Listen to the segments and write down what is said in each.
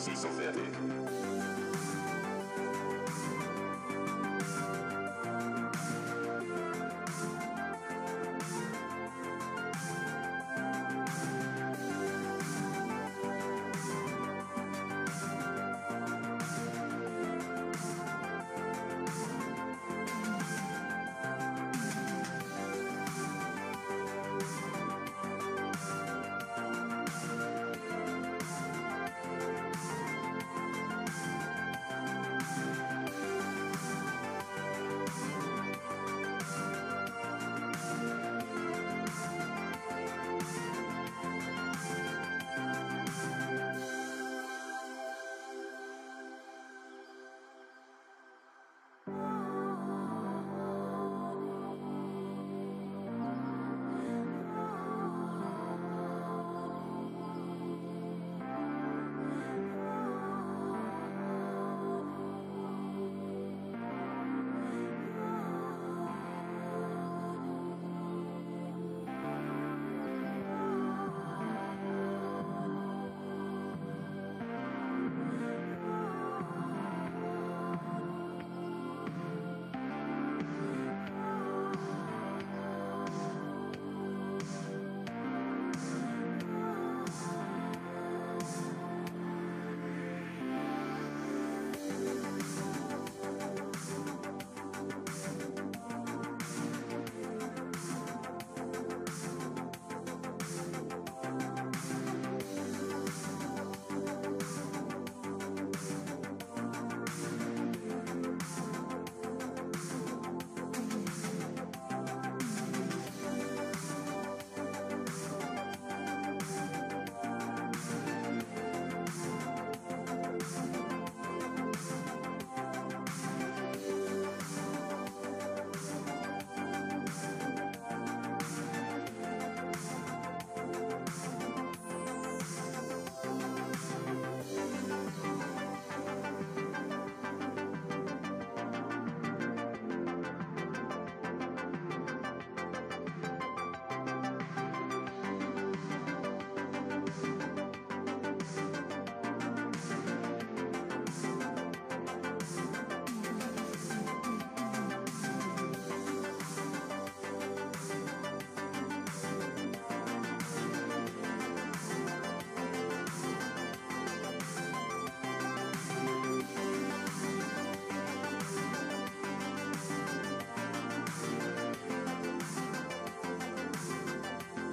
Sie so fertig.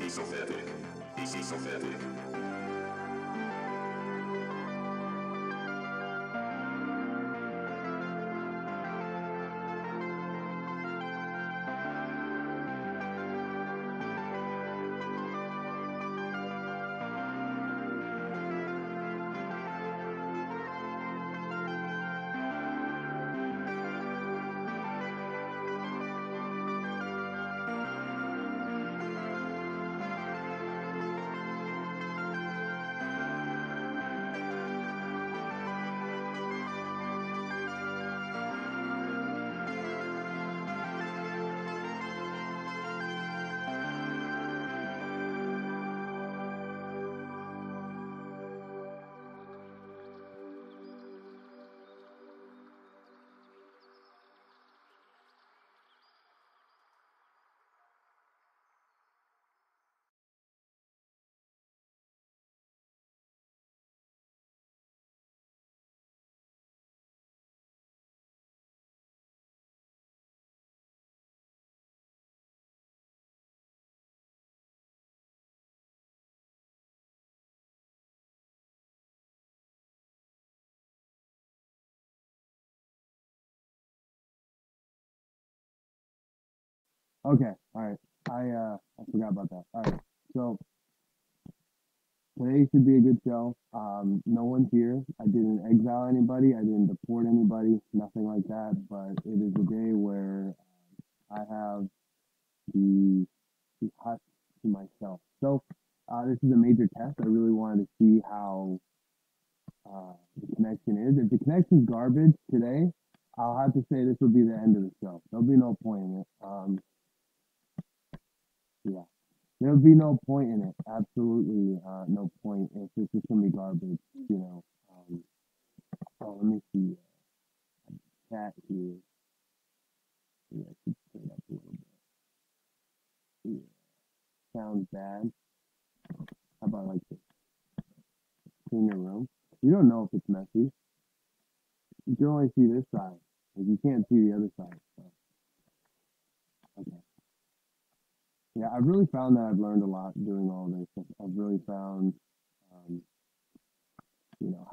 Ich so fertig. Ich so fertig. Okay, all right. I forgot about that. All right. So today should be a good show. No one's here. I didn't exile anybody. I didn't deport anybody. Nothing like that. But it is a day where I have the hut to myself. So this is a major test. I really wanted to see how the connection is. If the connection's garbage today, I'll have to say this will be the end of the show. There'll be no point in it. Yeah. There'll be no point in it. Absolutely no point if it's just gonna be garbage, you know. Oh, let me see. Chat here. Yeah, I should turn it up a little bit. Yeah, sounds bad. How about like this? Clean your room. You don't know if it's messy. You can only see this side. Like you can't see the other side. So, okay. Yeah, I've really found that I've learned a lot doing all this. I've really found, um,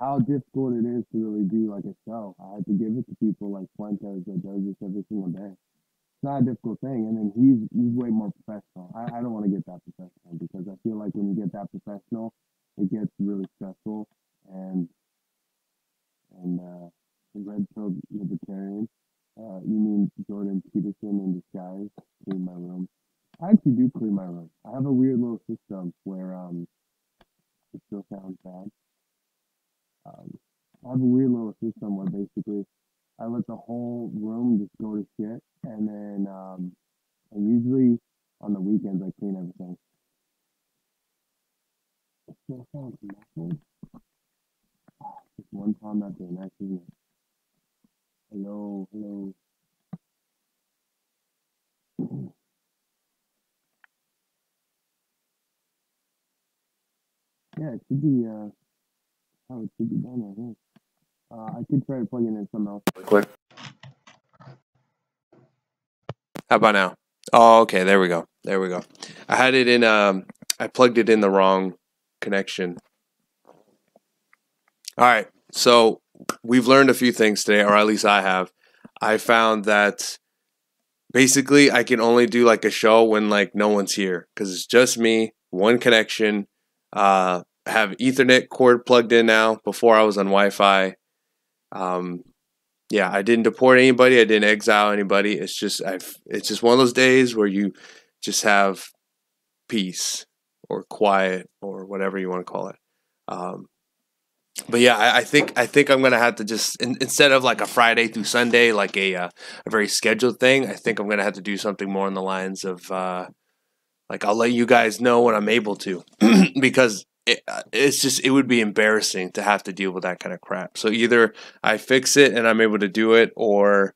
how difficult it is to really do like a show. I had to give it to people like Fuentes that does this every single day. It's not a difficult thing, and then he's way more professional. I don't want to get that professional because I feel like when you get that professional, it gets really stressful. And the red pill libertarian, you mean Jordan Peterson in disguise? Clean my room. I actually do clean my room. I have a weird little system where it still sounds bad. I have a weird little system where basically I let the whole room just go to shit, and then and usually on the weekends I clean everything. It still sounds muffled. Oh, just one time after the next, isn't it? Hello, hello. Yeah, it should be it should be done right here. I could try to plug it in something else. Quick. How about now? Oh, okay. There we go. There we go. I had it in. I plugged it in the wrong connection. All right. So we've learned a few things today, or at least I have. I found that basically I can only do like a show when like no one's here because it's just me, one connection. I have Ethernet cord plugged in now. Before I was on Wi-Fi. Yeah, I didn't deport anybody. I didn't exile anybody. It's just one of those days where you just have peace or quiet or whatever you want to call it. But yeah, I think I'm gonna have to just instead of like a Friday through Sunday, like a very scheduled thing. I think I'm gonna have to do something more on the lines of like I'll let you guys know when I'm able to, because it would be embarrassing to have to deal with that kind of crap. So either I fix it and I'm able to do it, or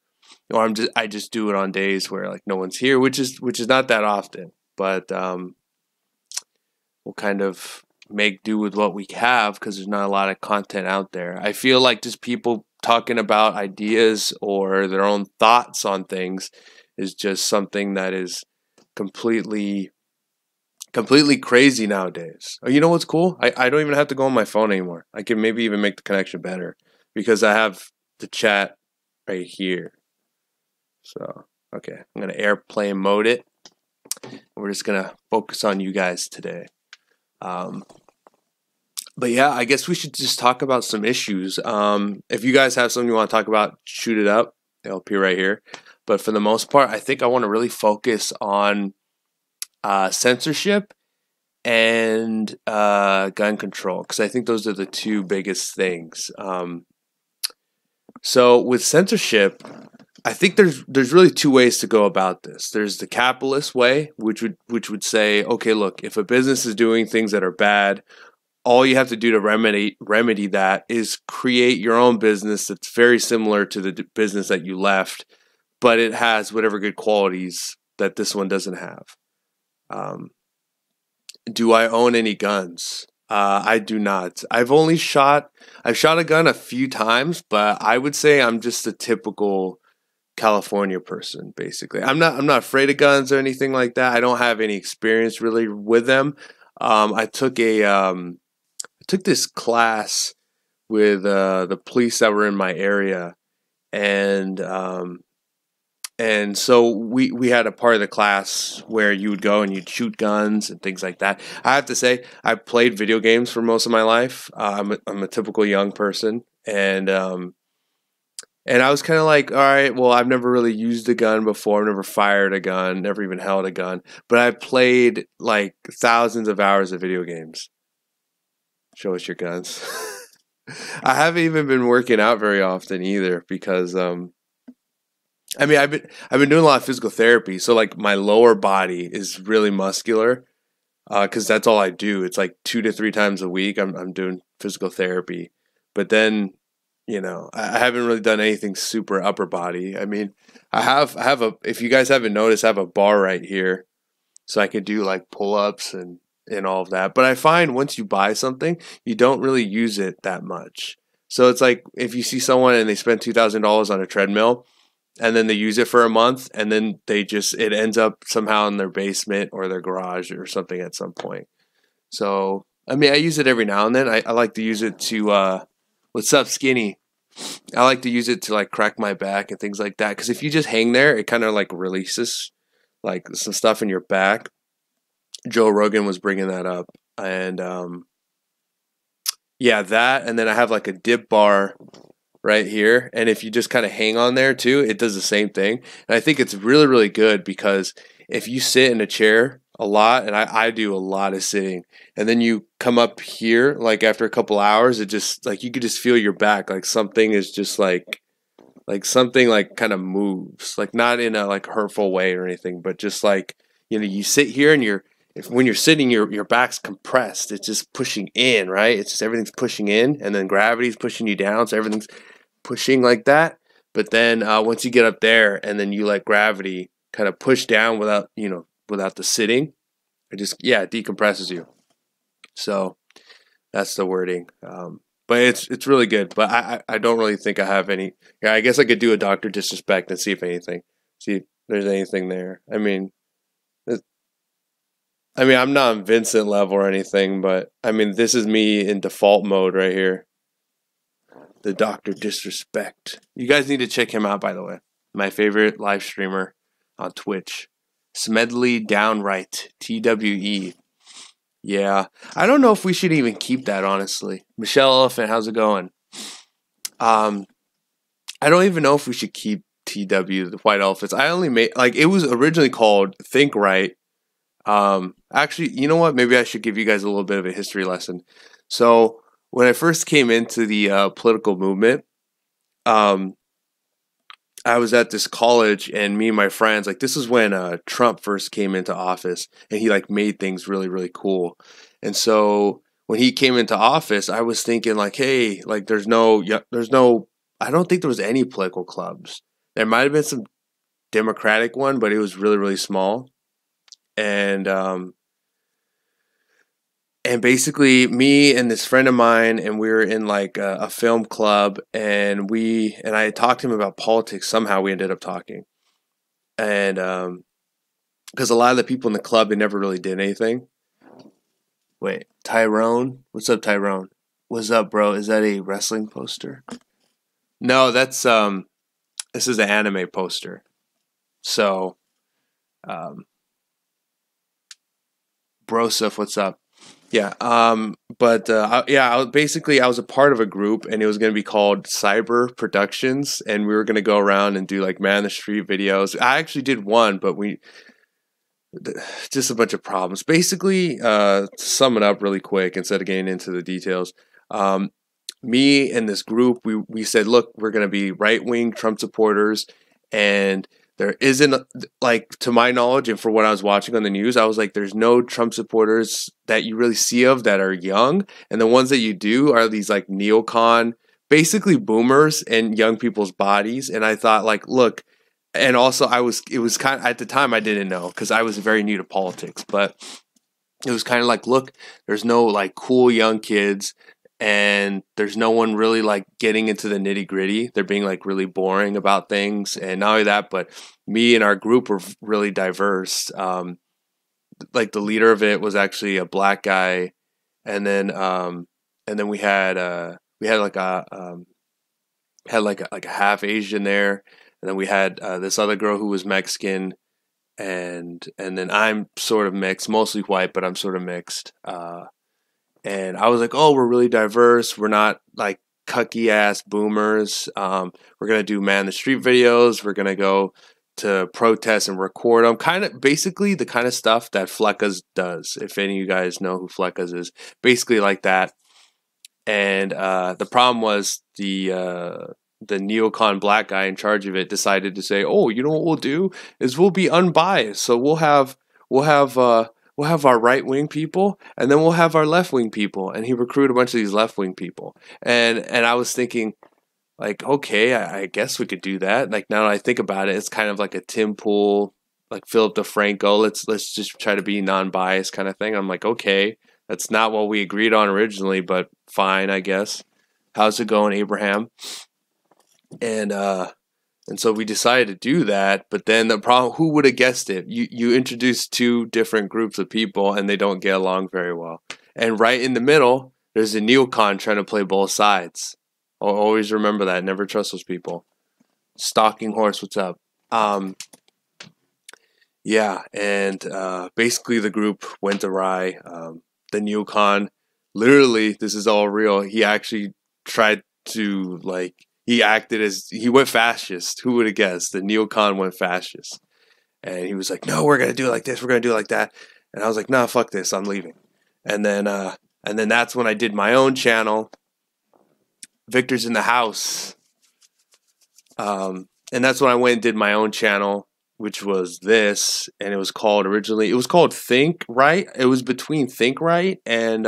I just do it on days where like no one's here, which is not that often. But we'll kind of make do with what we have because there's not a lot of content out there. I feel like just people talking about ideas or their own thoughts on things is just something that is completely crazy nowadays. Oh, you know what's cool? I don't even have to go on my phone anymore. I can maybe even make the connection better because I have the chat right here. So, okay, I'm going to airplane mode it. We're just going to focus on you guys today. But yeah, I guess we should just talk about some issues. If you guys have something you want to talk about, shoot it up. It'll appear right here. But for the most part, I think I want to really focus on censorship and gun control, because I think those are the two biggest things. So with censorship, I think there's really two ways to go about this. There's the capitalist way, which would say, okay, look, if a business is doing things that are bad, all you have to do to remedy that is create your own business that's very similar to the business that you left, but it has whatever good qualities that this one doesn't have. Do I own any guns? I do not. I've shot a gun a few times, but I would say I'm just a typical California person, basically. I'm not afraid of guns or anything like that. I don't have any experience really with them. I took this class with the police that were in my area, and so we had a part of the class where you would go and you'd shoot guns and things like that. I have to say, I played video games for most of my life. I'm a typical young person, and I was kind of like, all right, well, I've never really used a gun before. I've never fired a gun, never even held a gun, but I played like thousands of hours of video games. Show us your guns. I haven't even been working out very often either because I've been doing a lot of physical therapy, so like my lower body is really muscular, because that's all I do. It's like 2 to 3 times a week I'm doing physical therapy, but then I haven't really done anything super upper body. I mean, I have a, if you guys haven't noticed, I have a bar right here, so I could do like pull-ups and all of that. But I find once you buy something, you don't really use it that much. So it's like if you see someone and they spend $2,000 on a treadmill, and then they use it for a month, and then it ends up somehow in their basement or their garage or something at some point. So I mean, I use it every now and then. I like to use it to what's up, skinny? I like to use it to like crack my back and things like that. Because if you just hang there, it kind of like releases like some stuff in your back. Joe Rogan was bringing that up, and yeah, that. And then I have like a dip bar right here, and if you just kind of hang on there too, it does the same thing. And I think it's really, really good because if you sit in a chair a lot, and I do a lot of sitting, and then you come up here like after a couple hours, it just like you could just feel your back like something is just like something like kind of moves, like not in a like hurtful way or anything, but just like you sit here and when you're sitting, your back's compressed. It's just pushing in, right? It's just everything's pushing in, and then gravity's pushing you down, so everything's pushing like that. But then once you get up there, and then you let gravity kind of push down without the sitting, it decompresses you. So that's the wording. But it's really good. But I don't really think I have any. Yeah, I guess I could do a Dr. Disrespect and see if there's anything there. I mean, I'm not on Vincent level or anything, but I mean, this is me in default mode right here. The Dr. Disrespect. You guys need to check him out, by the way. My favorite live streamer on Twitch. Smedley Downright. TWE. Yeah. I don't know if we should even keep that, honestly. Michelle Elephant, how's it going? I don't even know if we should keep TW, the White Elephants. I only made, like, it was originally called Think Right. Actually, you know what? Maybe I should give you guys a little bit of a history lesson. So, when I first came into the political movement, I was at this college, and me and my friends, like, this is when Trump first came into office, and he like made things really, really cool. And so when he came into office, I was thinking like, hey, like there's no, I don't think there was any political clubs. There might have been some Democratic one, but it was really, really small. And basically me and this friend of mine, and we were in like a film club, and I talked to him about politics. Somehow we ended up talking. And because a lot of the people in the club, they never really did anything. Wait, Tyrone? What's up, Tyrone? What's up, bro? Is that a wrestling poster? No, that's this is an anime poster. So Broseph, what's up? Yeah, I was a part of a group, and it was going to be called Cyber Productions, and we were going to go around and do like man on the street videos. I actually did one, but just a bunch of problems. Basically, to sum it up really quick instead of getting into the details, me and this group, we said, look, we're going to be right-wing Trump supporters, and there isn't, like, to my knowledge, and for what I was watching on the news, I was like, there's no Trump supporters that you really see of that are young. And the ones that you do are these, like, neocon, basically boomers in young people's bodies. And I thought, like, look, and also it was kind of, at the time I didn't know because I was very new to politics. But it was kind of like, look, there's no, like, cool young kids. And there's no one really like getting into the nitty gritty. They're being like really boring about things. And not only that, but me and our group were really diverse. Like the leader of it was actually a black guy. And then we had like a half Asian there. And then we had this other girl who was Mexican. And then I'm sort of mixed, mostly white, but I'm sort of mixed. And I was like, oh, we're really diverse. We're not like cucky ass boomers. We're going to do man the street videos. We're going to go to protests and record them. Kind of basically the kind of stuff that Fleckas does. If any of you guys know who Fleckas is, basically like that. And the problem was the neocon black guy in charge of it decided to say, oh, you know what we'll do is we'll be unbiased. So we'll have our right-wing people, and then we'll have our left-wing people. And he recruited a bunch of these left-wing people. And I was thinking, like, okay, I guess we could do that. Like now that I think about it, it's kind of like a Tim Pool, like Philip DeFranco. Let's just try to be non-biased kind of thing. I'm like, okay, that's not what we agreed on originally, but fine, I guess. How's it going, Abraham? And so we decided to do that. But then the problem, who would have guessed it? You introduce two different groups of people, and they don't get along very well. And right in the middle, there's a neocon trying to play both sides. I'll always remember that. Never trust those people. Stalking Horse, what's up? Yeah, and basically the group went awry. The neocon, literally, this is all real. He actually tried to, like, he acted as, he went fascist. Who would have guessed? The neocon went fascist. And he was like, no, we're going to do it like this. We're going to do it like that. And I was like, nah, fuck this. I'm leaving. And then that's when I did my own channel, Victor's in the House. And that's when I went and did my own channel, which was this, and it was called Think Right. It was between Think Right and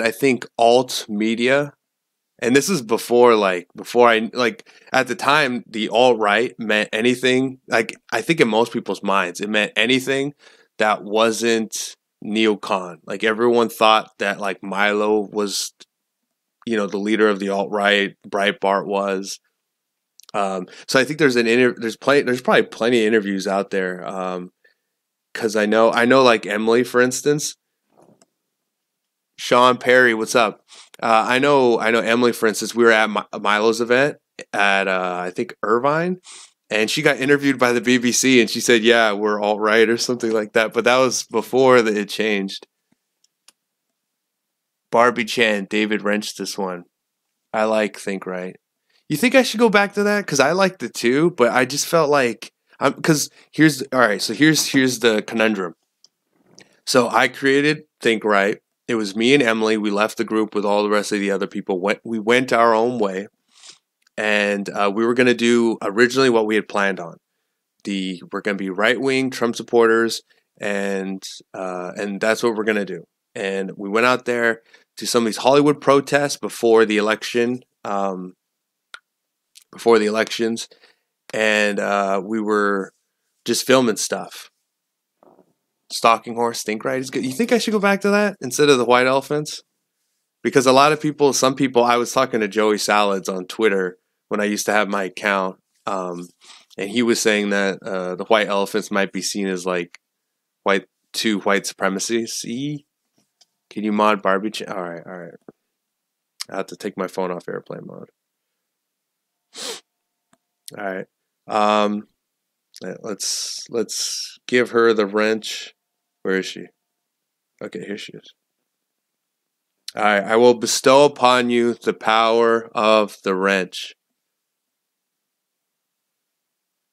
I think Alt Media. And this is before at the time, the alt-right meant anything, like, I think in most people's minds, it meant anything that wasn't neocon. Like, everyone thought that, like, Milo was, the leader of the alt-right, Breitbart was. So I think there's probably plenty of interviews out there. Cause I know like Emily, for instance, Sean Perry, what's up? I know Emily, for instance, we were at Milo's event at, I think Irvine, and she got interviewed by the BBC, and she said, yeah, we're alt-right or something like that. But that was before it changed. Barbie Chan, David wrenched this one. I like Think Right. You think I should go back to that? Because I liked it too, but I just felt like, because here's the conundrum. So I created Think Right. It was me and Emily. We left the group with all the rest of the other people. We went our own way, and we were going to do originally what we had planned on. We're going to be right-wing Trump supporters, and that's what we're going to do. And we went out there to some of these Hollywood protests before the election, before the elections, and we were just filming stuff. Stalking Horse, Think Right is good. You think I should go back to that instead of the White Elephants? Because a lot of people, some people, I was talking to Joey Salads on Twitter when I used to have my account, and he was saying that the White Elephants might be seen as like white supremacy. See? Can you mod Barbie? All right. I have to take my phone off airplane mode. All right. Let's give her the wrench. Where is she? Okay, here she is. All right. I will bestow upon you the power of the wrench.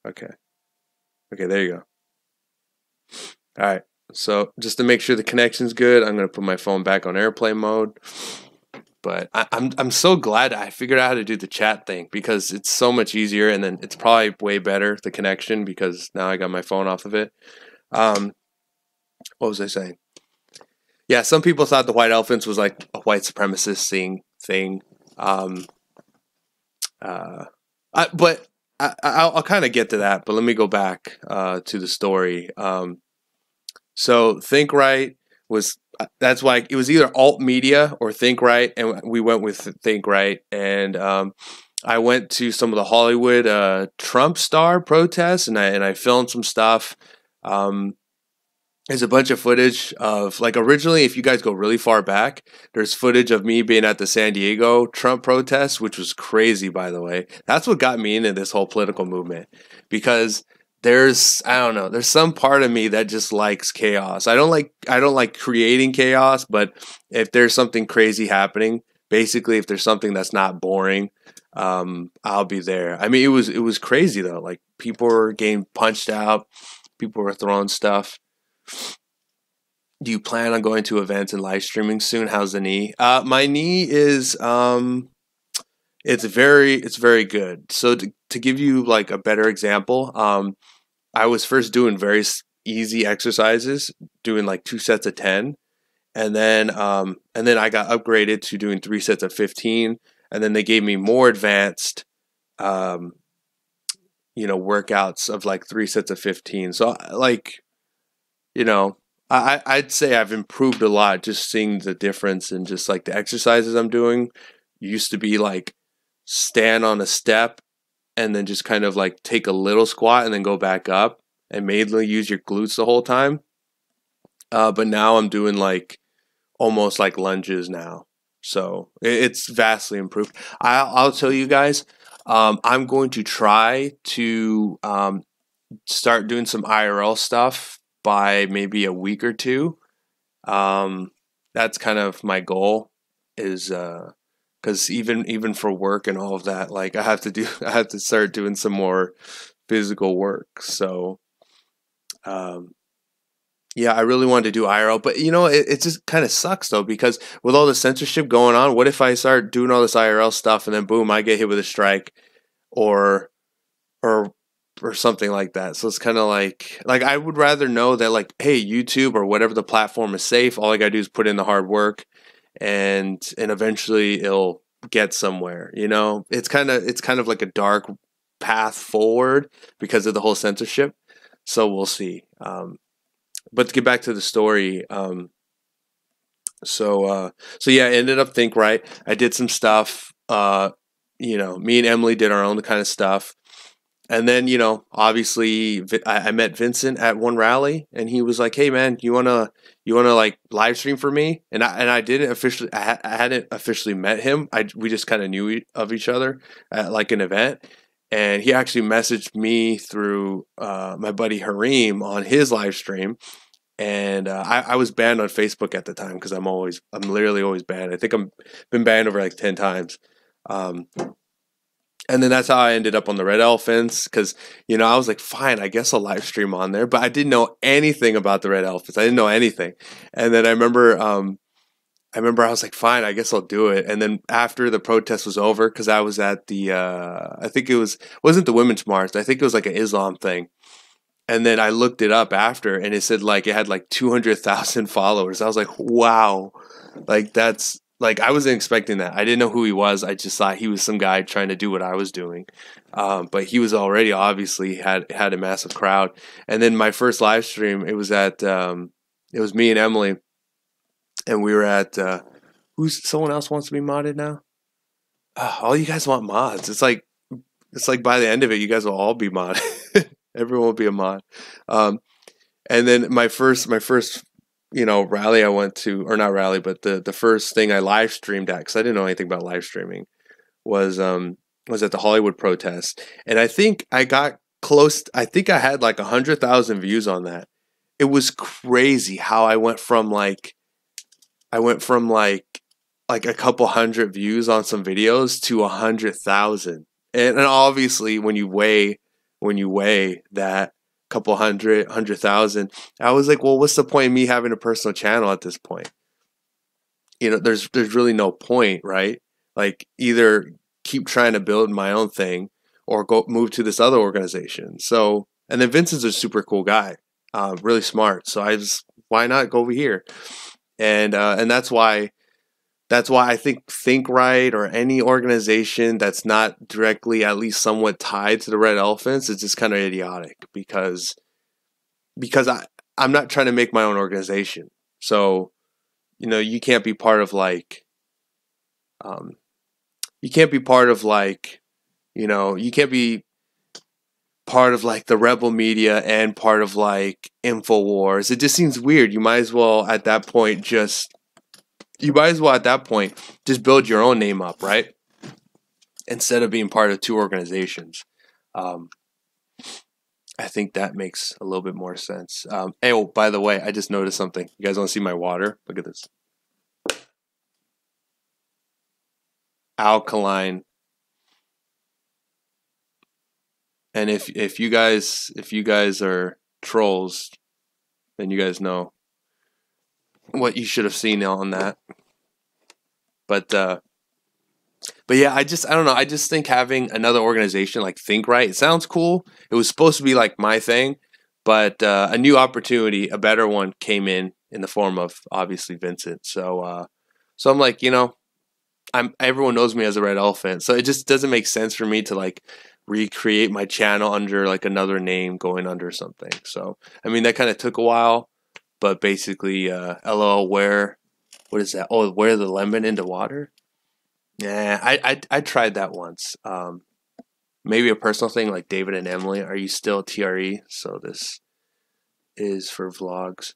Okay, there you go. All right. So just to make sure the connection's good, I'm going to put my phone back on airplane mode. But I'm so glad I figured out how to do the chat thing, because it's so much easier, and then it's probably way better, the connection, because now I got my phone off of it. What was I saying? Yeah, some people thought the White Elephants was like a white supremacist thing. But I'll kind of get to that. But let me go back to the story. So Think Right that's why it was either Alt Media or Think Right, and we went with Think Right. And I went to some of the Hollywood Trump star protests, and I filmed some stuff. There's a bunch of footage of, like, originally, if you guys go really far back, there's footage of me being at the San Diego Trump protests, which was crazy, by the way. That's what got me into this whole political movement, because there's some part of me that just likes chaos. I don't like creating chaos, but if there's something crazy happening, basically, if there's something that's not boring, I'll be there. I mean, it was crazy though. Like, people were getting punched out, people were throwing stuff. Do you plan on going to events and live streaming soon? How's the knee? My knee is it's very good. So to give you like a better example, I was first doing very easy exercises, doing like 2 sets of 10, and then I got upgraded to doing 3 sets of 15, and then they gave me more advanced um, workouts of like 3 sets of 15. So like, you know, I'd say I've improved a lot just seeing the difference in just like the exercises I'm doing. Used to be like stand on a step and then just kind of like take a little squat and then go back up and mainly use your glutes the whole time. But now I'm doing like almost like lunges now. So it's vastly improved. I'll tell you guys, I'm going to try to start doing some IRL stuff by maybe a week or two. That's kind of my goal, is because even for work and all of that, like I have to start doing some more physical work. So yeah, I really wanted to do IRL, but it just kind of sucks though, because with all the censorship going on, what if I start doing all this IRL stuff and then boom, I get hit with a strike or or something like that. So it's kind of like I would rather know that like, hey, YouTube or whatever the platform is safe. All I gotta do is put in the hard work, and eventually it'll get somewhere. It's kind of like a dark path forward because of the whole censorship. So we'll see. But to get back to the story, so yeah, I ended up Think Right. I did some stuff. Me and Emily did our own kind of stuff. And then, obviously I met Vincent at one rally, and he was like, "Hey man, you wanna like live stream for me?" And I didn't officially, I hadn't officially met him. We just kind of knew of each other at like an event. And he actually messaged me through my buddy Hareem on his live stream. And I was banned on Facebook at the time because I'm literally always banned. I think I'm been banned over like 10 times. And then that's how I ended up on the Red Elephants, because, I was like, fine, I guess I'll live stream on there. But I didn't know anything about the Red Elephants. I didn't know anything. And then I remember I was like, fine, I guess I'll do it. And then after the protest was over, because I was at the, I think wasn't the Women's March. I think it was like an Islam thing. And then I looked it up after, and it said like it had like 200,000 followers. I was like, wow, like that's like I wasn't expecting that. I didn't know who he was. I just thought he was some guy trying to do what I was doing. But he was already obviously had a massive crowd. And then my first live stream, it was me and Emily, and we were at someone else wants to be modded now. All you guys want mods. It's like by the end of it, you guys will all be modded. Everyone will be a mod. And then my first rally I went to, or not rally, but the first thing I live streamed at, because I didn't know anything about live streaming, was at the Hollywood protest. And I think I got close. I think I had like 100,000 views on that. It was crazy how I went from like a couple hundred views on some videos to 100,000. And obviously when you weigh that couple 100,000, I was like, well, what's the point of me having a personal channel at this point? There's really no point, right? Like either keep trying to build my own thing or go move to this other organization. So, and then Vincent's a super cool guy, really smart. So why not go over here? And that's why I think Right, or any organization that's not directly at least somewhat tied to the Red Elephants, is just kind of idiotic, because I'm not trying to make my own organization. So, you can't be part of like, you can't be part of the Rebel Media and part of like InfoWars. It just seems weird. You might as well at that point just build your own name up, right? Instead of being part of two organizations. I think that makes a little bit more sense. Hey, by the way, I just noticed something. You guys want to see my water? Look at this. Alkaline. And if you guys are trolls, then you guys know what you should have seen on that. But yeah, I don't know. I just think having another organization like Think Right, it sounds cool. It was supposed to be like my thing, but a new opportunity, a better one came in in the form of obviously Vincent. So I'm like, everyone knows me as a red elephant, so it just doesn't make sense for me to like recreate my channel under like another name going under something. So I mean that kind of took a while, but basically, LOL, what is that? Oh, wear the lemon into water. Yeah, I tried that once. Maybe a personal thing like David and Emily. Are you still TRE? So this is for vlogs.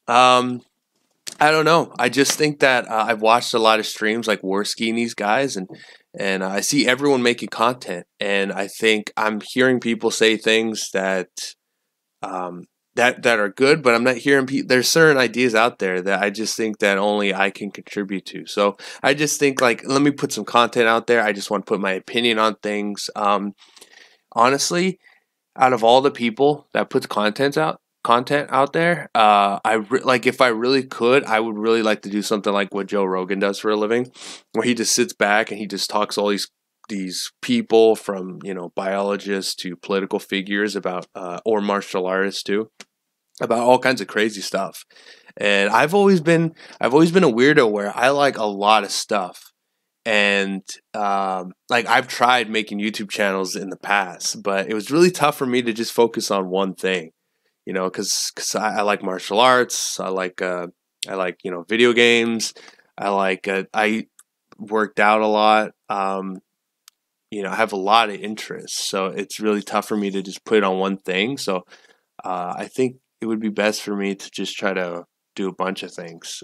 I don't know. I just think that I've watched a lot of streams like Worski and these guys, and I see everyone making content, and I think I'm hearing people say things that that are good, but I'm not hearing there's certain ideas out there that I just think that only I can contribute to. So I just think like let me put some content out there. I just want to put my opinion on things. Honestly, out of all the people that put content out there, like if I really could, I would really like to do something like what Joe Rogan does for a living, where he just sits back and he just talks to all these people from biologists to political figures about or martial artists too, about all kinds of crazy stuff. And I've always been a weirdo where I like a lot of stuff. And like I've tried making YouTube channels in the past, but it was really tough for me to just focus on one thing, because I like martial arts, I like video games, I worked out a lot, I have a lot of interests, so it's really tough for me to just put it on one thing. So I think it would be best for me to just try to do a bunch of things.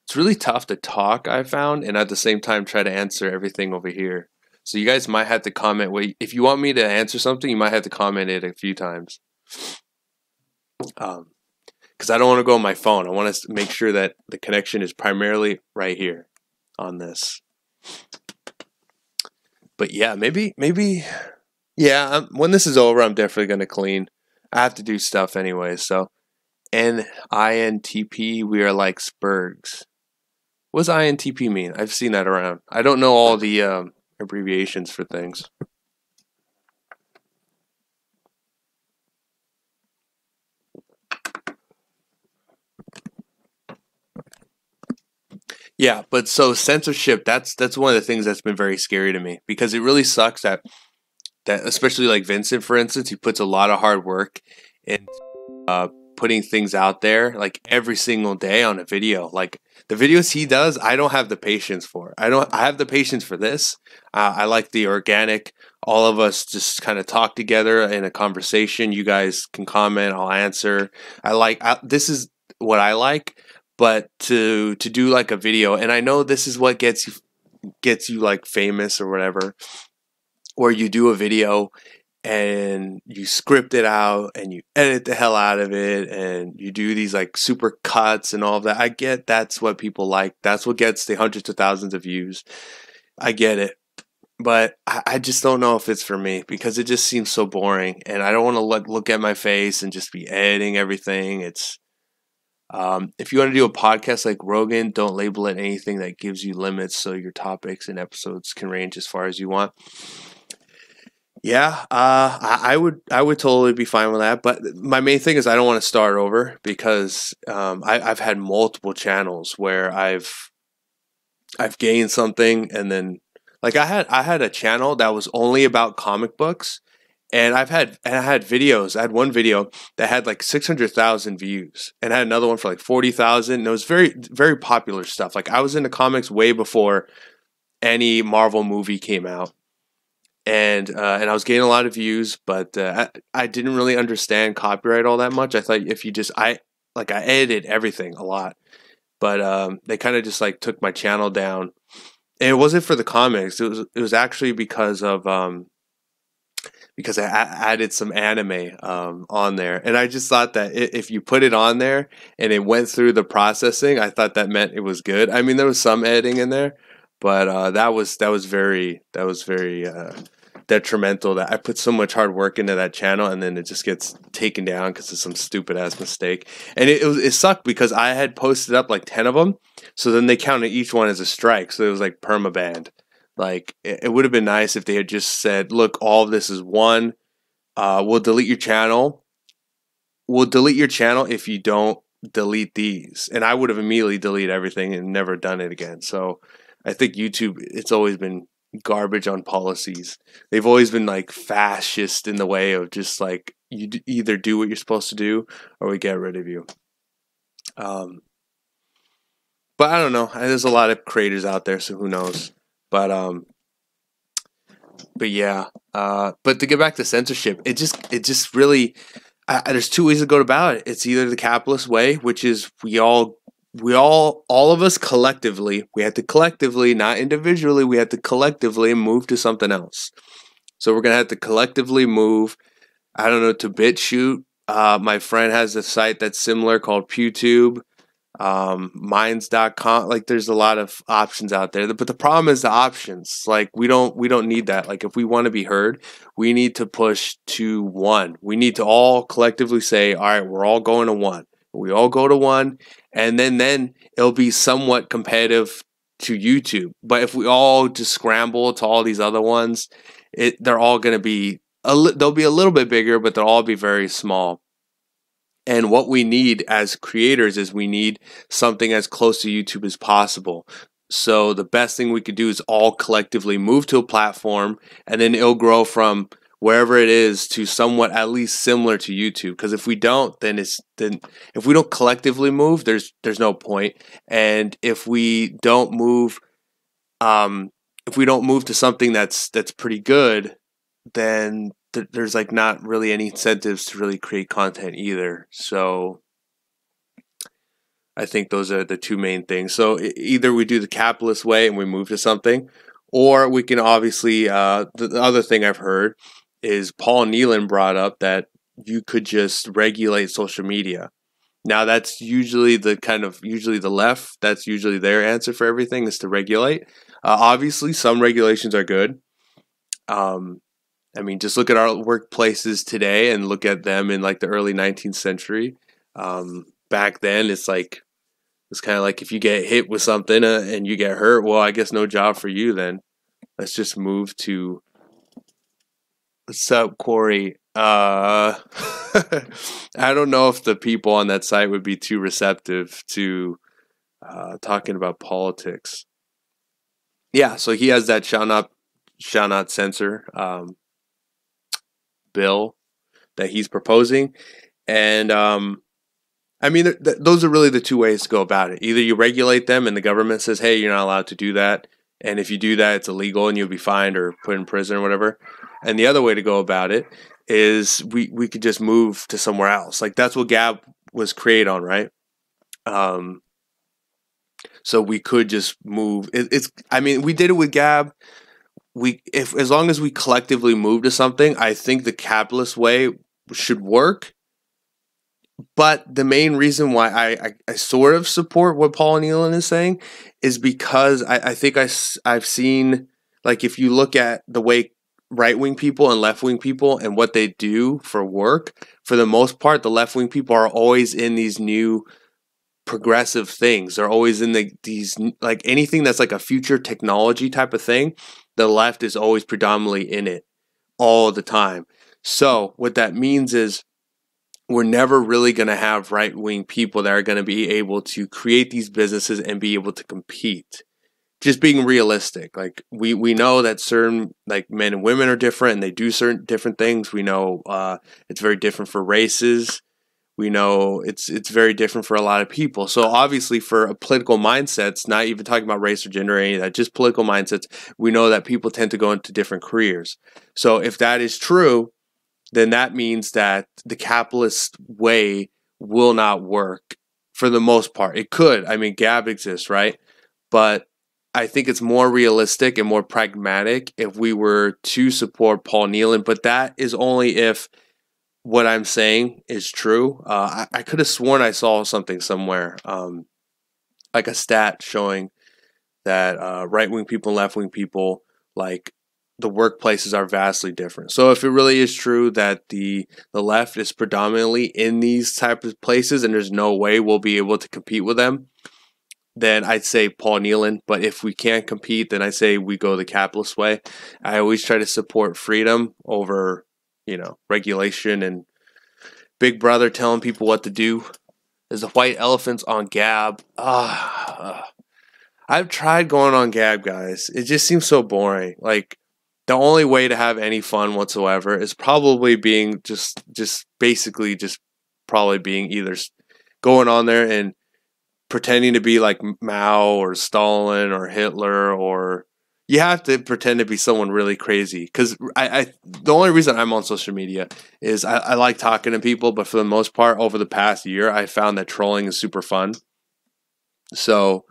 It's really tough to talk, I found, and at the same time try to answer everything over here. So you guys might have to comment. If you want me to answer something, you might have to comment it a few times. Because I don't want to go on my phone. I want to make sure that the connection is primarily right here on this. But yeah, maybe, yeah, when this is over, I'm definitely going to clean. I have to do stuff anyway, so. NINTP, we are like Spurgs. What does INTP mean? I've seen that around. I don't know all the abbreviations for things. Yeah, but so censorship, that's one of the things that's been very scary to me, because it really sucks that especially like Vincent, for instance, he puts a lot of hard work in putting things out there like every single day on a video. Like the videos he does, I don't have the patience for. I have the patience for this. I like the organic, all of us just kind of talk together in a conversation. You guys can comment, I'll answer. This is what I like, but to do like a video, and I know this is what gets you like famous or whatever, where you do a video and you script it out and you edit the hell out of it and you do these like super cuts and all of that. I get that's what people like. That's what gets the hundreds of thousands of views. I get it. But I just don't know if it's for me, because it just seems so boring, and I don't want to look at my face and just be editing everything. It's if you want to do a podcast like Rogan, don't label it anything that gives you limits, so your topics and episodes can range as far as you want. Yeah, I would totally be fine with that. But my main thing is I don't want to start over, because I've had multiple channels where I've gained something, and then like I had a channel that was only about comic books, and I had videos. I had one video that had like 600,000 views, and I had another one for like 40,000. And it was very, very popular stuff. Like I was into comics way before any Marvel movie came out. And I was getting a lot of views, but I didn't really understand copyright all that much. I thought if you just I edited everything a lot, but they kind of just like took my channel down. And it wasn't for the comics. It was actually because I added some anime on there, and I just thought that if you put it on there and it went through the processing, I thought that meant it was good. I mean, there was some editing in there, but that was very detrimental, that I put so much hard work into that channel and then it just gets taken down because of some stupid ass mistake. And it sucked because I had posted up like 10 of them, so then they counted each one as a strike, so it was like permabanned. Like it would have been nice if they had just said, look, all of this is one, we'll delete your channel, we'll delete your channel if you don't delete these. And I would have immediately deleted everything and never done it again. So I think YouTube, it's always been garbage on policies. They've always been like fascist in the way of just like, you either do what you're supposed to do or we get rid of you. But I don't know. There's a lot of creators out there, so who knows? But yeah. But to get back to censorship, it just really, there's two ways to go about it. It's either the capitalist way, which is all of us collectively, we have to collectively, not individually, we have to collectively move to something else. So we're gonna have to collectively move, I don't know, to BitChute. My friend has a site that's similar called PewTube. Minds.com. Like there's a lot of options out there, but the problem is the options. Like we don't need that. Like if we want to be heard, we need to push to one. We need to all collectively say, all right, we're all going to one. We all go to one, and then it'll be somewhat competitive to YouTube. But if we all just scramble to all these other ones, they're all going to be they'll be a little bit bigger, but they'll all be very small. And what we need as creators is we need something as close to YouTube as possible. So the best thing we could do is all collectively move to a platform, and then it'll grow from wherever it is to somewhat at least similar to YouTube. Because if we don't, then if we don't collectively move, there's no point. And if we don't move, to something that's pretty good, then there's like not really any incentives to really create content either. So I think those are the two main things. So either we do the capitalist way and we move to something, or we can obviously, the other thing I've heard is Paul Nealon brought up that you could just regulate social media. Now that's usually the left, that's usually their answer for everything is to regulate. Obviously some regulations are good. I mean, just look at our workplaces today and look at them in like the early 19th century. Back then, it's kind of like if you get hit with something and you get hurt, well, I guess no job for you then. Let's just move to. What's up, Corey? I don't know if the people on that site would be too receptive to talking about politics. Yeah, so he has that shall not censor bill that he's proposing, and I mean those are really the two ways to go about it. Either you regulate them and the government says, hey, you're not allowed to do that, and if you do that, it's illegal and you'll be fined or put in prison or whatever. And the other way to go about it is we could just move to somewhere else. Like that's what Gab was created on, right? So we could just move. I mean, we did it with Gab. As long as we collectively move to something, I think the capitalist way should work. But the main reason why I sort of support what Paul Nealon is saying is because I think I've seen, like, if you look at the way right-wing people and left-wing people and what they do for work, for the most part, the left-wing people are always in these new progressive things. They're always in these, like, anything that's like a future technology type of thing, the left is always predominantly in it all the time. So what that means is we're never really going to have right-wing people that are going to be able to create these businesses and be able to compete. Just being realistic. Like we know that certain, like, men and women are different and they do certain different things. We know it's very different for races. We know it's very different for a lot of people. So obviously for political mindsets, not even talking about race or gender or any of that, just political mindsets, we know that people tend to go into different careers. So if that is true, then that means that the capitalist way will not work for the most part. It could. I mean, Gab exists, right? But I think it's more realistic and more pragmatic if we were to support Paul Nealon. But that is only if what I'm saying is true. I could have sworn I saw something somewhere, like a stat showing that right-wing people and left-wing people, like, the workplaces are vastly different. So if it really is true that the left is predominantly in these type of places and there's no way we'll be able to compete with them, then I'd say Paul Nealon. But if we can't compete, then I say we go the capitalist way. I always try to support freedom over, regulation and Big Brother telling people what to do. There's the white elephants on Gab. I've tried going on Gab, guys. It just seems so boring. Like, the only way to have any fun whatsoever is probably being just basically just probably being either going on there and pretending to be like Mao or Stalin or Hitler, or you have to pretend to be someone really crazy. Because I the only reason I'm on social media is I like talking to people, but for the most part, over the past year, I found that trolling is super fun. So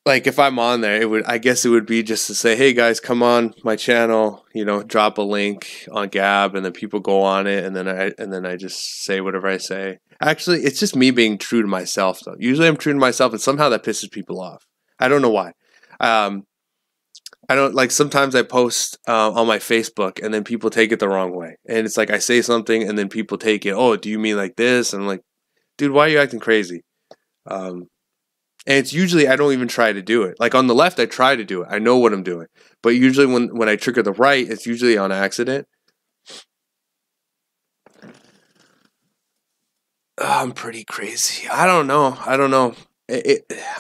like if I'm on there, I guess it would be just to say, hey guys, come on my channel, drop a link on Gab, and then people go on it, and then I just say whatever I say. Actually, it's just me being true to myself, though. Usually I'm true to myself, and somehow that pisses people off. I don't know why. I don't like, sometimes I post on my Facebook, and then people take it the wrong way. And it's like I say something, and then people take it, oh, do you mean like this? And I'm like, dude, why are you acting crazy? And it's usually, I don't even try to do it. Like on the left, I try to do it. I know what I'm doing. But usually when I trigger the right, it's usually on accident. I'm pretty crazy. I don't know.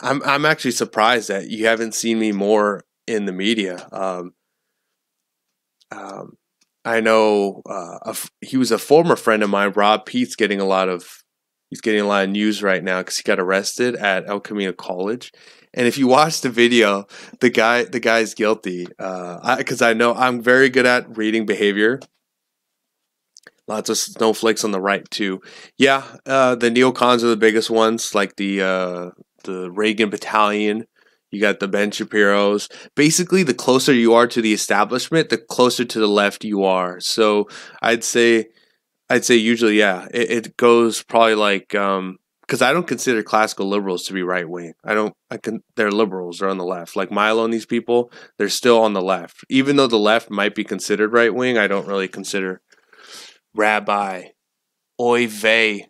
I'm actually surprised that you haven't seen me more in the media. I know he was a former friend of mine. Rob Pete's getting a lot of news right now because he got arrested at El Camino College. And if you watch the video, the guy's guilty. Because I know I'm very good at reading behavior. Lots of snowflakes on the right too. Yeah, the neocons are the biggest ones, like the Reagan Battalion. You got the Ben Shapiro's. Basically, the closer you are to the establishment, the closer to the left you are. So I'd say usually, yeah, it goes probably like, because I don't consider classical liberals to be right wing. They're liberals. They're on the left. Like Milo and these people, they're still on the left. Even though the left might be considered right wing, I don't really consider Rabbi, oy vey.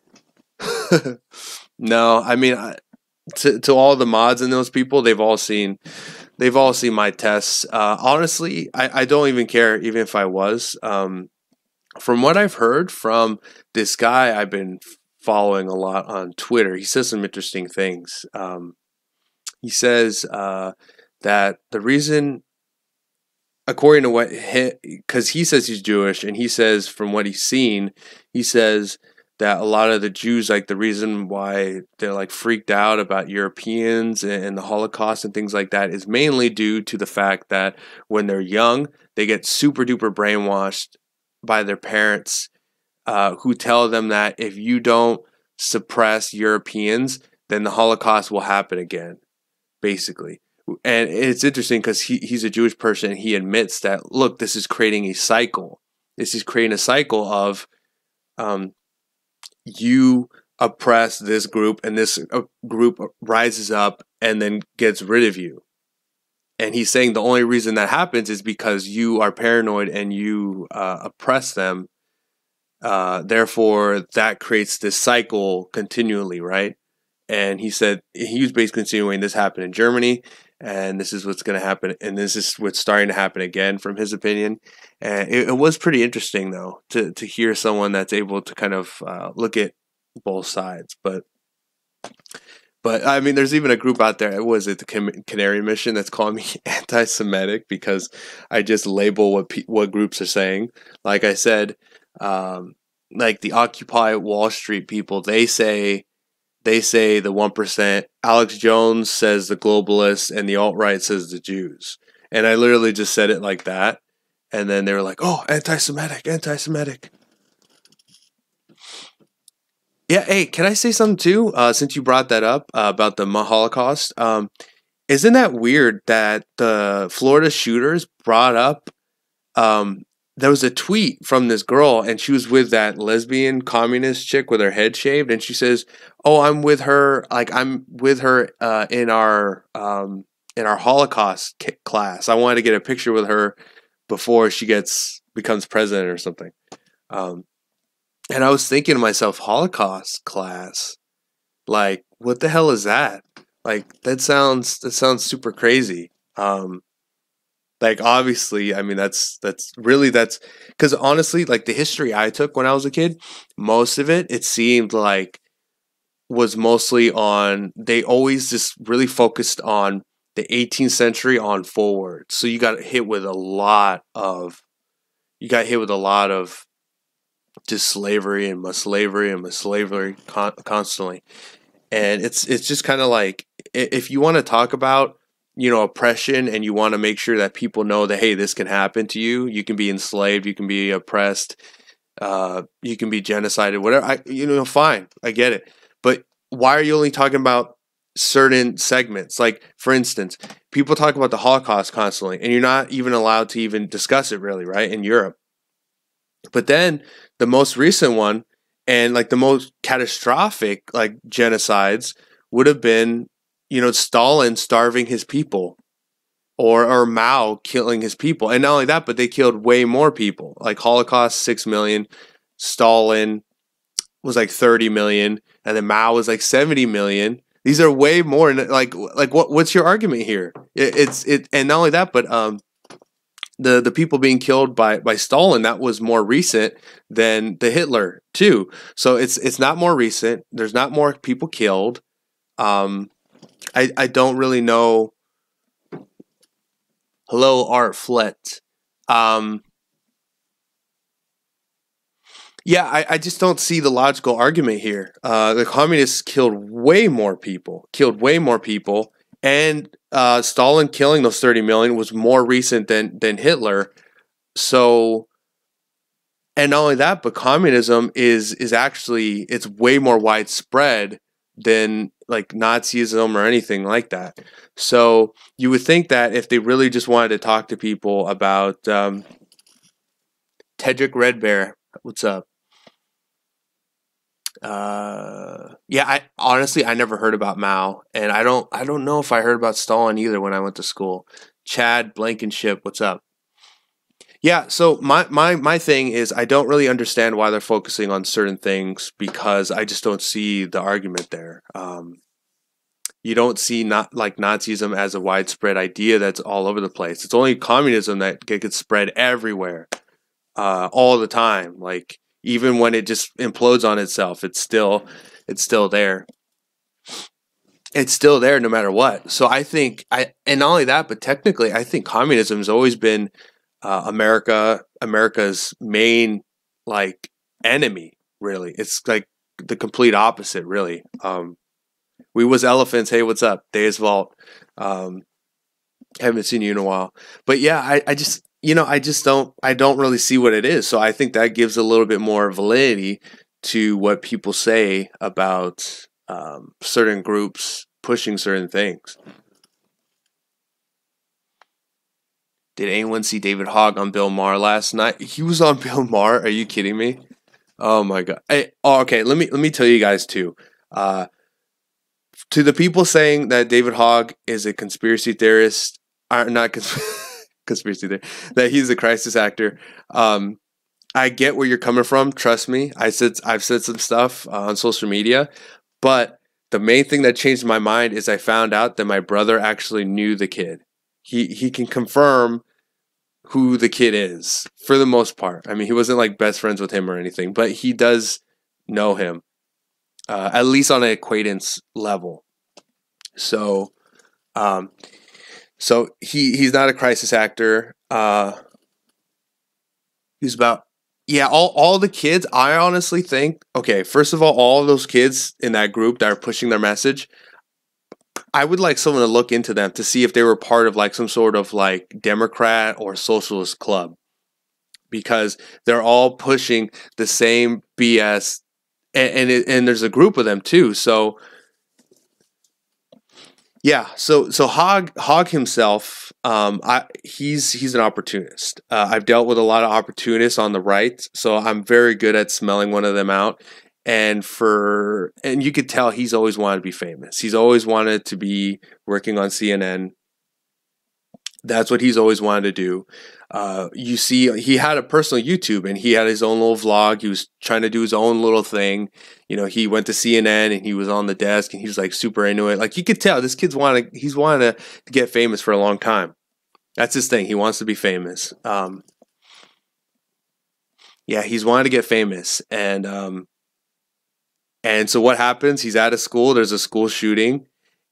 No, I mean, to all the mods and those people, they've all seen my tests. Honestly, I don't even care, even if I was. From what I've heard from this guy I've been following a lot on Twitter, he says some interesting things. He says that the reason, according to what, because he says he's Jewish, and he says from what he's seen, he says that a lot of the Jews, like the reason why they're like freaked out about Europeans and the Holocaust and things like that, is mainly due to the fact that when they're young, they get super duper brainwashed by their parents, who tell them that if you don't suppress Europeans, then the Holocaust will happen again, basically. And it's interesting because he's a Jewish person, and he admits that, look, this is creating a cycle. This is creating a cycle of you oppress this group, and this group rises up and then gets rid of you. And he's saying the only reason that happens is because you are paranoid and you oppress them. Therefore, that creates this cycle continually, right? And he said he was basically insinuating this happened in Germany, and this is what's going to happen, and this is what's starting to happen again, from his opinion. And it was pretty interesting, though, to hear someone that's able to kind of look at both sides. But I mean, there's even a group out there. Was it the Canary Mission that's calling me anti-Semitic because I just label what groups are saying? Like I said, like the Occupy Wall Street people, they say the 1%. Alex Jones says the globalists, and the alt-right says the Jews. And I literally just said it like that. And then they were like, oh, anti-Semitic. Yeah, hey, can I say something too? Since you brought that up about the Holocaust, isn't that weird that the Florida shooters brought up? There was a tweet from this girl, and she was with that lesbian communist chick with her head shaved, and she says, "Oh, I'm with her. Like I'm with her in our Holocaust class. I wanted to get a picture with her before she becomes president or something." And I was thinking to myself, Holocaust class, like, what the hell is that? Like, that sounds super crazy. Like, obviously, I mean, that's because honestly, like the history I took when I was a kid, most of it seemed like was mostly on, they always just really focused on the 18th century on forward. So you got hit with a lot of, just slavery and slavery constantly. And it's just kind of like, if you want to talk about, oppression, and you want to make sure that people know that, hey, this can happen to you. You can be enslaved, you can be oppressed, you can be genocided, whatever. Fine, I get it. But why are you only talking about certain segments? Like, for instance, people talk about the Holocaust constantly, and you're not even allowed to even discuss it, really, right, in Europe. But then the most recent one, and like the most catastrophic like genocides, would have been, Stalin starving his people, or Mao killing his people. And not only that, but they killed way more people. Like Holocaust, 6 million. Stalin was like 30 million. And then Mao was like 70 million. These are way more. Like what's your argument here? And not only that, but the people being killed by Stalin, that was more recent than the Hitler too. So it's not more recent. There's not more people killed. I don't really know. Hello, Art Flett. Yeah, I just don't see the logical argument here. The communists killed way more people, and Stalin killing those 30 million was more recent than Hitler. So, and not only that, but communism is actually, it's way more widespread than like Nazism or anything like that. So you would think that if they really just wanted to talk to people about Tedrick Red Bear, what's up? Yeah, I never heard about Mao, and I don't know if I heard about Stalin either when I went to school. Chad Blankenship, what's up? Yeah, so my thing is, I don't really understand why they're focusing on certain things, because I just don't see the argument there. You don't see not like Nazism as a widespread idea that's all over the place. It's only communism that gets spread everywhere, all the time. Like, even when it just implodes on itself, it's still there. It's still there no matter what. So I think, and not only that, but technically, I think communism has always been America's main like enemy. Really, it's like the complete opposite. Really, we was elephants. Hey, what's up, Deus Vault? Haven't seen you in a while, but yeah, I just I don't really see what it is. So I think that gives a little bit more validity to what people say about certain groups pushing certain things. Did anyone see David Hogg on Bill Maher last night? He was on Bill Maher. Are you kidding me? Oh my god. Okay. Let me tell you guys too. To the people saying that David Hogg is a conspiracy theorist, not conspiracy theorist, that he's a crisis actor. I get where you're coming from. Trust me. I've said some stuff on social media, but the main thing that changed my mind is I found out that my brother actually knew the kid. He can confirm who the kid is for the most part. I mean, he wasn't like best friends with him or anything, but he does know him, at least on an acquaintance level. So, he's not a crisis actor. He's about, yeah, all the kids. I honestly think, okay, first of all of those kids in that group that are pushing their message, I would like someone to look into them to see if they were part of like some sort of like Democrat or socialist club, because they're all pushing the same BS, and there's a group of them too. So yeah, so Hogg himself, he's an opportunist. I've dealt with a lot of opportunists on the right, so I'm very good at smelling one of them out. And you could tell he's always wanted to be famous. He's always wanted to be working on CNN. That's what he's always wanted to do. You see, he had a personal YouTube, and he had his own little vlog. He was trying to do his own little thing. He went to CNN, and he was on the desk, and he was like super into it. Like, you could tell this kid's wanted to get famous for a long time. That's his thing. He wants to be famous. Yeah, he's wanted to get famous, and so what happens? He's at a school. There's a school shooting,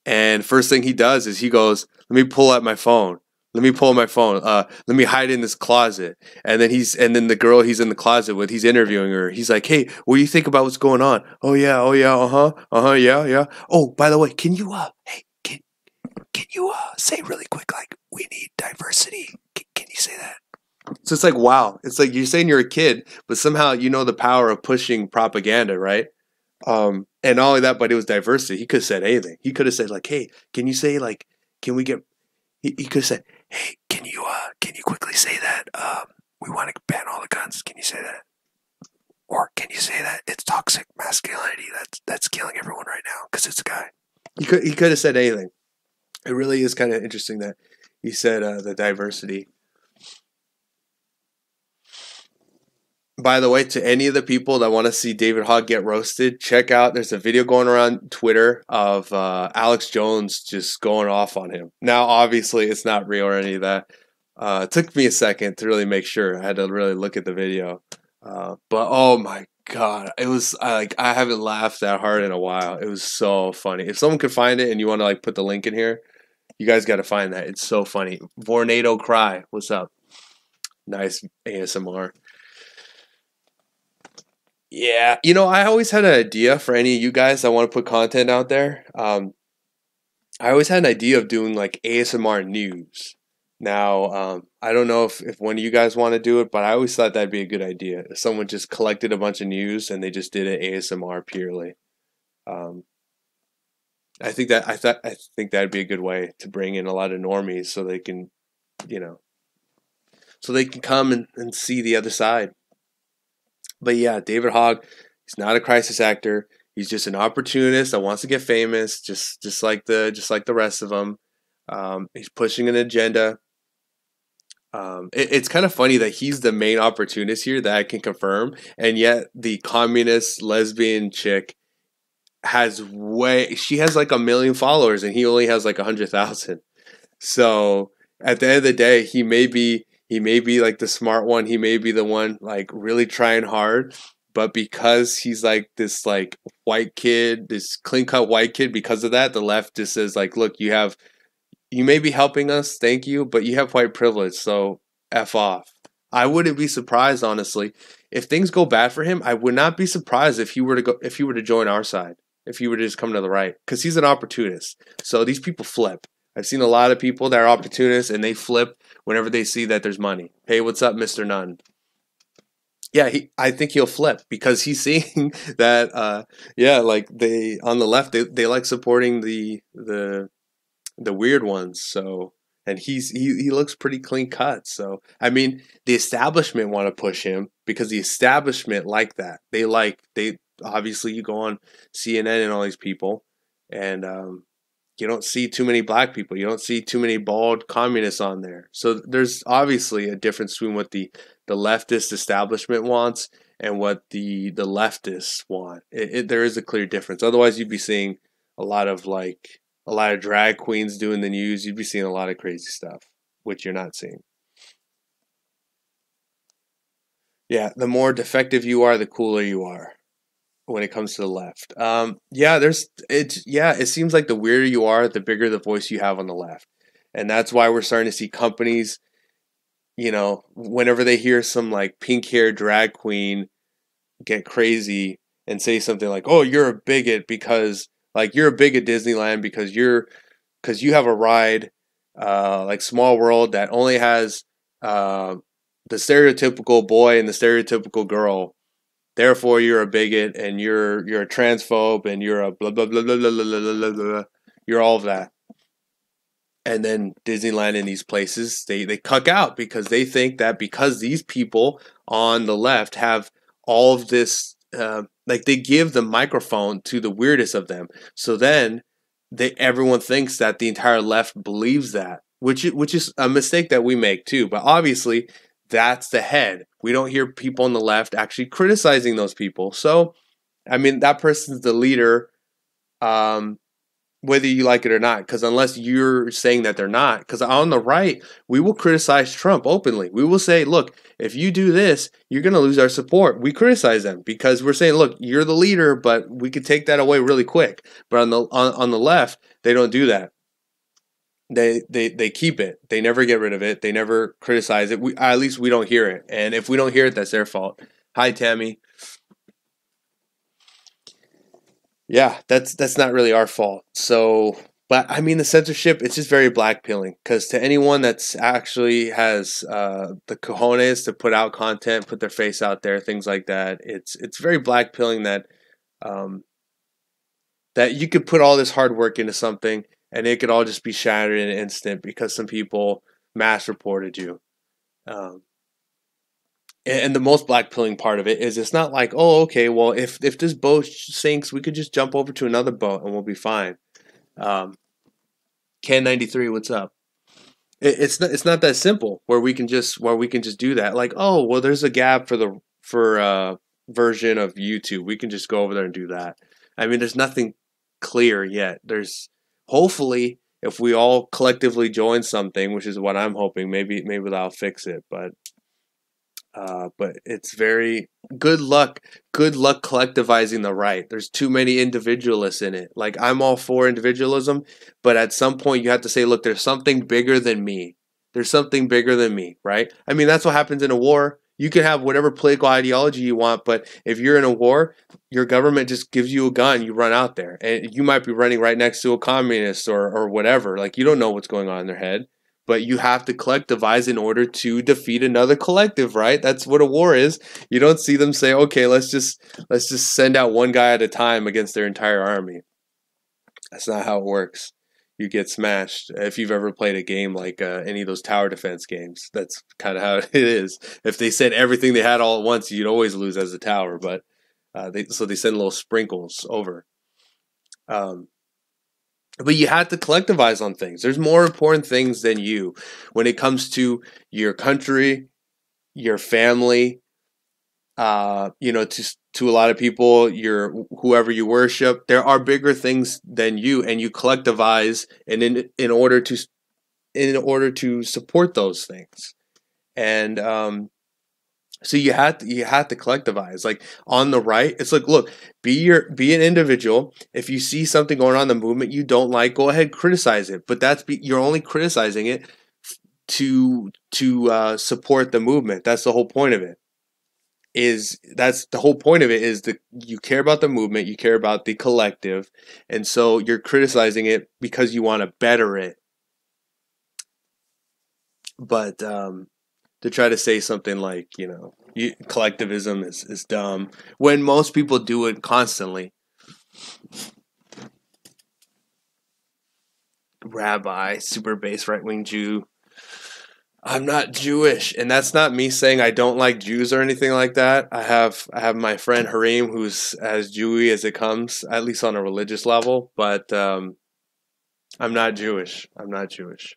and first thing he does is he goes, "Let me pull out my phone. Let me pull out my phone. Let me hide in this closet." And then the girl he's in the closet with, he's interviewing her. He's like, "Hey, what do you think about what's going on?" "Oh yeah, yeah, yeah. Oh, by the way, hey, can you say really quick, like, we need diversity? Can you say that?" So it's like, wow. It's like you're saying you're a kid, but somehow you know the power of pushing propaganda, right? And not only that, but it was diversity. He could have said anything. He could have said, like, "Hey, can you say, like, can we get?" He could have said, "Hey, can you quickly say that? We want to ban all the guns. Can you say that? Or can you say that it's toxic masculinity that's killing everyone right now because it's a guy?" He could have said anything. It really is kind of interesting that he said the diversity. By the way, to any of the people that want to see David Hogg get roasted, check out, there's a video going around Twitter of Alex Jones just going off on him. Now, obviously, it's not real or any of that. It took me a second to really make sure. I had to really look at the video. But oh my God, it was I haven't laughed that hard in a while. It was so funny. If someone could find it and you want to like put the link in here, you guys got to find that. It's so funny. Vornado Cry, what's up? Nice ASMR. Yeah, I always had an idea for any of you guys that want to put content out there. I always had an idea of doing like ASMR news. Now, I don't know if one of you guys want to do it, but I always thought that'd be a good idea. If someone just collected a bunch of news and they just did it ASMR purely. I think that'd be a good way to bring in a lot of normies so they can, so they can come and see the other side. But yeah, David Hogg, he's not a crisis actor. He's just an opportunist that wants to get famous, just like the rest of them. He's pushing an agenda. It's kind of funny that he's the main opportunist here that I can confirm, and yet the communist lesbian chick she has like 1 million followers, and he only has like 100,000. So at the end of the day, he may be like the smart one. He may be the one like really trying hard, but because he's like this like white kid, this clean cut white kid, because of that, the left just says like, look, you may be helping us, thank you, but you have white privilege, so F off. I wouldn't be surprised, honestly, if things go bad for him. I would not be surprised if he were to join our side, if he were to just come to the right, because he's an opportunist. So these people flip. I've seen a lot of people that are opportunists and they flip whenever they see that there's money. Hey, what's up, Mr. Nunn? Yeah, I think he'll flip because he's seeing that. Like they on the left, they like supporting the weird ones. So, and he looks pretty clean cut. So I mean, the establishment want to push him because the establishment like that. They obviously, you go on CNN and all these people, and you don't see too many black people. You don't see too many bald communists on there. So there's obviously a difference between what the leftist establishment wants and what the leftists want. There is a clear difference. Otherwise, you'd be seeing a lot of drag queens doing the news. You'd be seeing a lot of crazy stuff, which you're not seeing. Yeah, the more defective you are, the cooler you are when it comes to the left. It seems like the weirder you are, the bigger the voice you have on the left. And that's why we're starting to see companies, whenever they hear some like pink-haired drag queen get crazy and say something like, "Oh, you're a bigot because you're a bigot Disneyland because you have a ride like Small World that only has the stereotypical boy and the stereotypical girl. Therefore, you're a bigot and you're a transphobe and you're a blah blah blah blah blah blah blah blah. You're all of that." And then Disneyland and these places, they cuck out because they think that because these people on the left have all of this, they give the microphone to the weirdest of them. So then everyone thinks that the entire left believes that, which is a mistake that we make too. But obviously, that's the head. We don't hear people on the left actually criticizing those people. So, I mean, that person's the leader. whether you like it or not, because unless you're saying that they're not, because on the right, we will criticize Trump openly. We will say, look, if you do this, you're going to lose our support. We criticize them because we're saying, look, you're the leader, but we could take that away really quick. But on the left, they don't do that. They keep it. They never get rid of it. They never criticize it. At least we don't hear it. And if we don't hear it, that's their fault. Hi, Tammy. Yeah, that's not really our fault. So, but I mean, the censorship, it's just very black-pilling, because to anyone that's actually has the cojones to put out content, put their face out there, things like that, it's very black-pilling that that you could put all this hard work into something and it could all just be shattered in an instant because some people mass reported you. And the most black-pilling part of it is it's not like, oh, okay, well, if this boat sinks, we could just jump over to another boat and we'll be fine. Can 93, what's up? It's not that simple where we can just do that. Like, oh, well, there's a gap for version of YouTube. We can just go over there and do that. I mean, there's nothing clear yet. There's hopefully, if we all collectively join something, which is what I'm hoping, maybe that'll fix it. But it's very good luck collectivizing the right. There's too many individualists in it. Like, I'm all for individualism, but at some point you have to say, look, there's something bigger than me. There's something bigger than me, right? I mean, that's what happens in a war. You can have whatever political ideology you want, but if you're in a war, your government just gives you a gun, you run out there. And you might be running right next to a communist or whatever. Like, you don't know what's going on in their head. But you have to collectivize in order to defeat another collective, right? That's what a war is. You don't see them say, okay, let's just send out one guy at a time against their entire army. That's not how it works. You get smashed. If you've ever played a game like any of those tower defense games, that's kind of how it is. If they sent everything they had all at once, you'd always lose as a tower. But so they send little sprinkles over. But you have to collectivize on things. There's more important things than you when it comes to your country, your family. To a lot of people, whoever you worship. There are bigger things than you, and you collectivize, and in order to support those things, and so you have to collectivize. Like, on the right, it's like, look, be an individual. If you see something going on in the movement you don't like, go ahead, criticize it. But you're only criticizing it to support the movement. That's the whole point of it. That's the whole point of it, is that you care about the movement, you care about the collective, and so you're criticizing it because you want to better it. But to try to say something like, collectivism is dumb, when most people do it constantly. Rabbi, super base right-wing Jew. I'm not Jewish, and that's not me saying I don't like Jews or anything like that. I have my friend Harim, who's as Jewy as it comes, at least on a religious level, but I'm not Jewish. I'm not Jewish.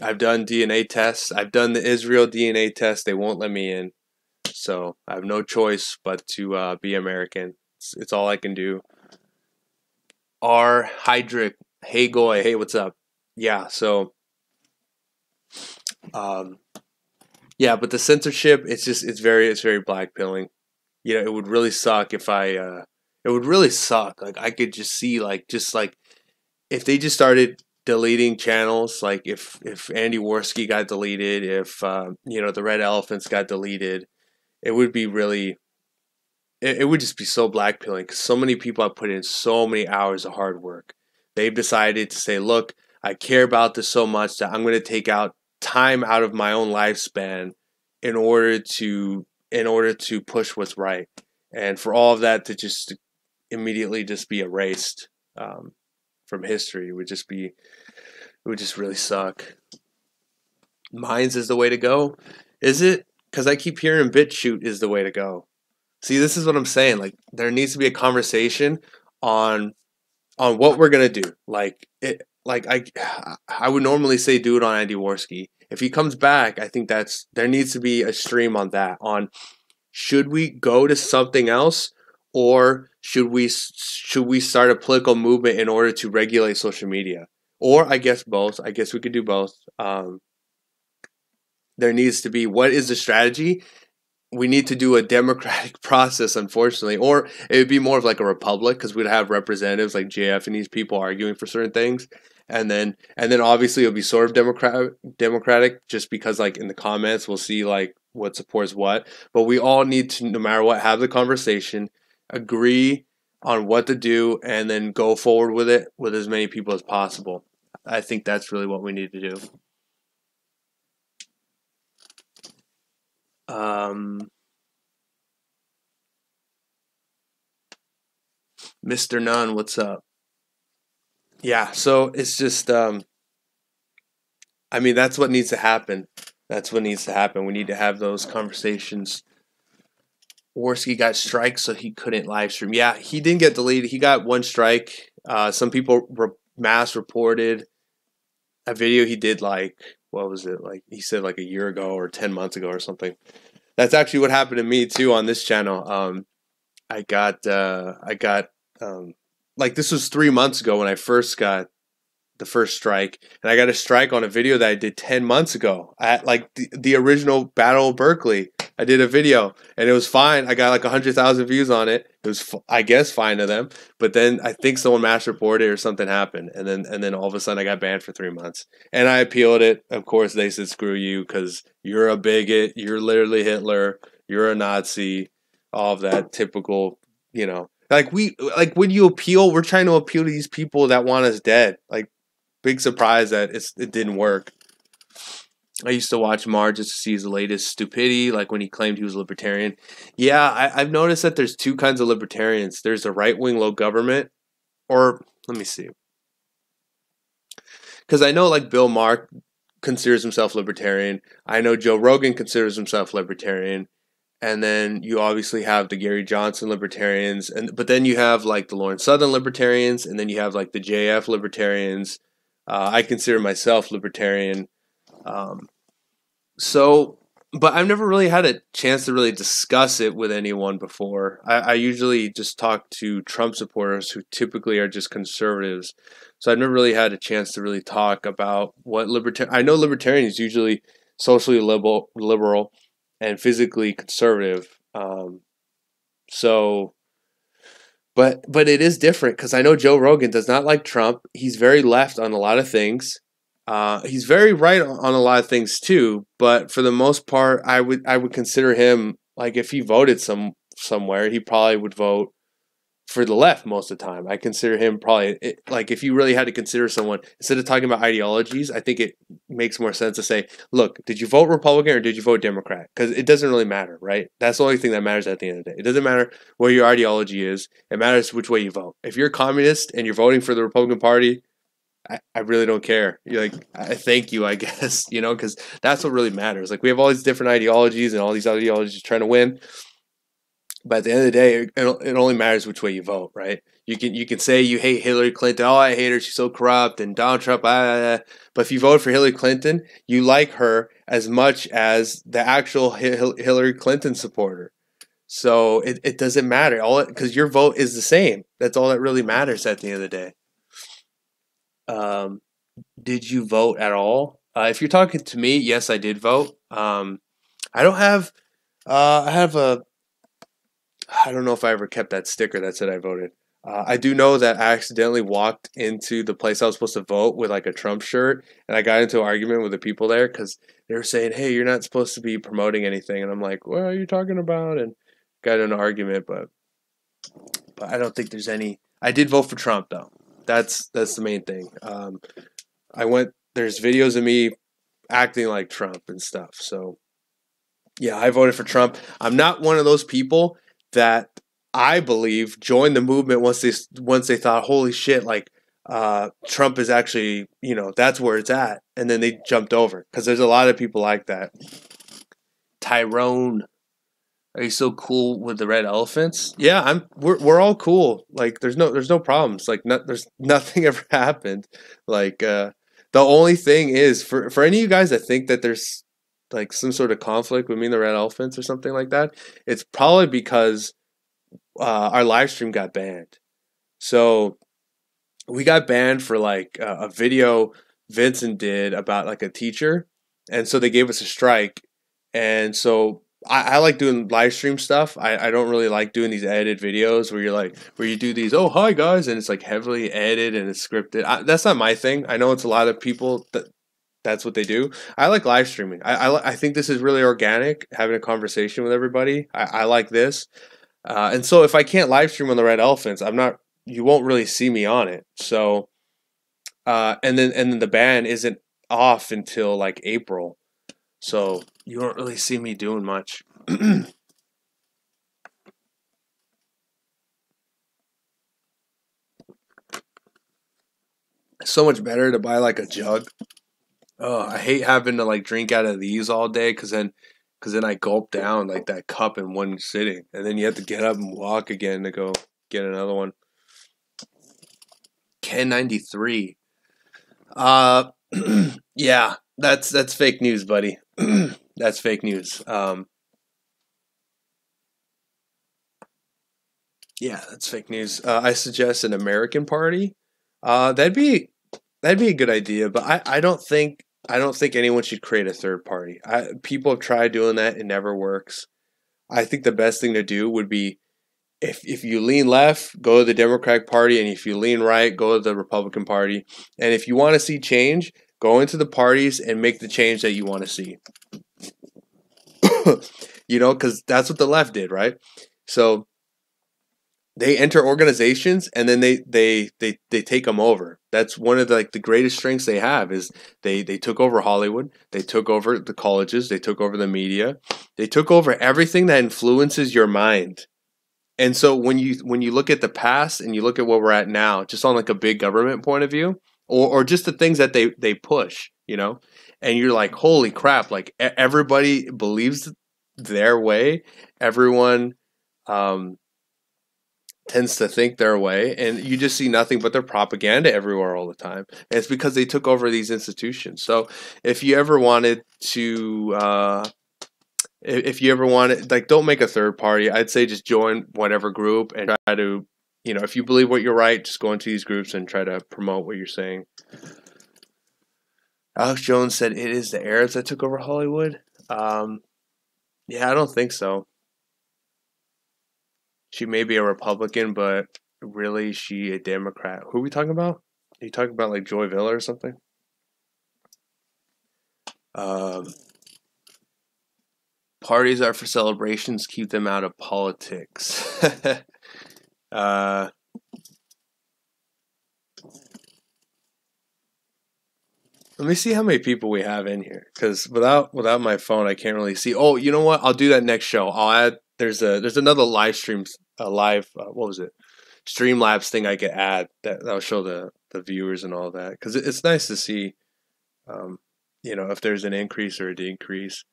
I've done DNA tests. I've done the Israel DNA test. They won't let me in. So I have no choice but to be American. It's all I can do. R. Hydrick. Hey, Goy. Hey, what's up? Yeah, so... but the censorship, it's very black-pilling. It would really suck if it would really suck. Like, I could just see, if they just started deleting channels, like if Andy Worski got deleted, if the Red Elephants got deleted, it would be really, it would just be so black-pilling, because so many people have put in so many hours of hard work. They've decided to say, look, I care about this so much that I'm going to take out time out of my own lifespan in order to push what's right, and for all of that to just immediately just be erased from history would just really suck. Mines is the way to go. Is it? Because I keep hearing BitChute is the way to go. See, this is what I'm saying. Like, there needs to be a conversation on what we're gonna do. I would normally say do it on Andy Worski. If he comes back, I think there needs to be a stream on that. On, should we go to something else, or should we start a political movement in order to regulate social media? Or I guess both. I guess we could do both. There needs to be, what is the strategy? We need to do a democratic process, unfortunately, or it would be more of like a republic, because we'd have representatives like JF and these people arguing for certain things, and then obviously it'll be sort of democratic, just because like in the comments we'll see like what supports what, but we all need to, no matter what, have the conversation, agree on what to do, and then go forward with it with as many people as possible. I think that's really what we need to do. Mr. Nunn, what's up? Yeah, so it's just I mean, that's what needs to happen. That's what needs to happen. We need to have those conversations. Worski got strikes, so he couldn't live stream. Yeah, he didn't get deleted. He got one strike. Some people mass reported a video he did, like, what was it? Like, he said like a year ago or 10 months ago or something. That's actually what happened to me too on this channel. I got like, this was 3 months ago when I first got the first strike, and I got a strike on a video that I did 10 months ago at like the original Battle of Berkeley. I did a video and it was fine. I got like 100,000 views on it. It was, I guess, fine to them. But then I think someone mass reported or something happened, and then all of a sudden I got banned for 3 months. And I appealed it. Of course, they said screw you because you're a bigot. You're literally Hitler. You're a Nazi. All of that typical, you know. Like when you appeal, we're trying to appeal to these people that want us dead. Like, big surprise that it didn't work. I used to watch Marr just to see his latest stupidity, like when he claimed he was a libertarian. Yeah, I've noticed that there's two kinds of libertarians. There's a right-wing low government, or let me see. Because I know like Bill Maher considers himself libertarian. I know Joe Rogan considers himself libertarian. And then you obviously have the Gary Johnson libertarians, but then you have like the Lawrence Southern libertarians, and then you have like the JF libertarians. I consider myself libertarian. But I've never really had a chance to really discuss it with anyone before. I usually just talk to Trump supporters who typically are just conservatives. So I've never really had a chance to really talk about what I know libertarian is usually socially liberal and physically conservative. But it is different because I know Joe Rogan does not like Trump. He's very left on a lot of things. He's very right on a lot of things too. But for the most part, I would consider him, like, if he voted somewhere, he probably would vote for the left most of the time. I consider him probably, like, if you really had to consider someone, instead of talking about ideologies, I think it makes more sense to say, look, did you vote Republican or did you vote Democrat? Because it doesn't really matter, right? That's the only thing that matters at the end of the day. It doesn't matter what your ideology is. It matters which way you vote. If you're a communist and you're voting for the Republican Party, I really don't care. You're like, I thank you, I guess, you know, because that's what really matters. Like, we have all these different ideologies and all these ideologies trying to win. But at the end of the day, it only matters which way you vote, right? You can say you hate Hillary Clinton. Oh, I hate her. She's so corrupt. And Donald Trump. But if you vote for Hillary Clinton, you like her as much as the actual Hillary Clinton supporter. So it doesn't matter. Because your vote is the same. That's all that really matters at the end of the day. Did you vote at all? If you're talking to me, yes, I did vote. I don't have. I don't know if I ever kept that sticker that said I voted. I do know that I accidentally walked into the place I was supposed to vote with like a Trump shirt, and I got into an argument with the people there because they were saying, "Hey, you're not supposed to be promoting anything," and I'm like, "What are you talking about?" And got in an argument, but I don't think there's any. I did vote for Trump though. That's the main thing. There's videos of me acting like Trump and stuff. So yeah, I voted for Trump. I'm not one of those people that I believe joined the movement once they thought, holy shit, like Trump is actually, you know, that's where it's at, and then they jumped over, because there's a lot of people like that. Tyrone, are you so cool with the red elephants? Yeah, we're all cool. Like, there's no problems. Like, there's nothing ever happened. Like, the only thing is, for any of you guys that think that there's like some sort of conflict with me and the red elephants or something like that, it's probably because our live stream got banned. So we got banned for like a video Vincent did about like a teacher, and so they gave us a strike. And so I like doing live stream stuff. I don't really like doing these edited videos where you're like where you do these, oh hi guys, and it's like heavily edited and it's scripted. That's not my thing. I know it's a lot of people that's what they do. I like live streaming. I think this is really organic, having a conversation with everybody. I like this. And so if I can't live stream on the Red Elephants, I'm not. You won't really see me on it. So and then the ban isn't off until like April. So you don't really see me doing much. So much better to buy like a jug. Oh, I hate having to like drink out of these all day because then I gulp down like that cup in one sitting, and then you have to get up and walk again to go get another one. Ken 93. Uh, yeah, that's fake news, buddy. That's fake news. Yeah, that's fake news. I suggest an American party. That'd be a good idea, but I don't think anyone should create a third party. People have tried doing that; it never works. I think the best thing to do would be if you lean left, go to the Democratic Party, and if you lean right, go to the Republican Party. And if you want to see change, go into the parties and make the change that you want to see. Because that's what the left did, right? So they enter organizations and then they take them over. That's one of the greatest strengths they have is they took over Hollywood, they took over the colleges, they took over the media, they took over everything that influences your mind. And so when you look at the past and you look at where we're at now, just on like a big government point of view, or just the things that they push, and you're like, holy crap! Like everybody believes their way, everyone um, tends to think their way, and you just see nothing but their propaganda everywhere all the time. And it's because they took over these institutions. So if you ever wanted to if you ever want it, like, don't make a third party. I'd say just join whatever group and try to, if you believe what you're right, just go into these groups and try to promote what you're saying. Alex Jones said it is the Arabs that took over Hollywood. Yeah, I don't think so. She may be a Republican, but really, she a Democrat. Who are we talking about? Are you talking about like Joy Villa or something? Um, Parties are for celebrations. Keep them out of politics. uh, Let me see how many people we have in here, because without my phone, I can't really see. Oh, you know what? I'll do that next show. I'll add. There's another live stream, a live what was it? Streamlabs thing I could add that'll show the viewers and all that, because it's nice to see, um, if there's an increase or a decrease.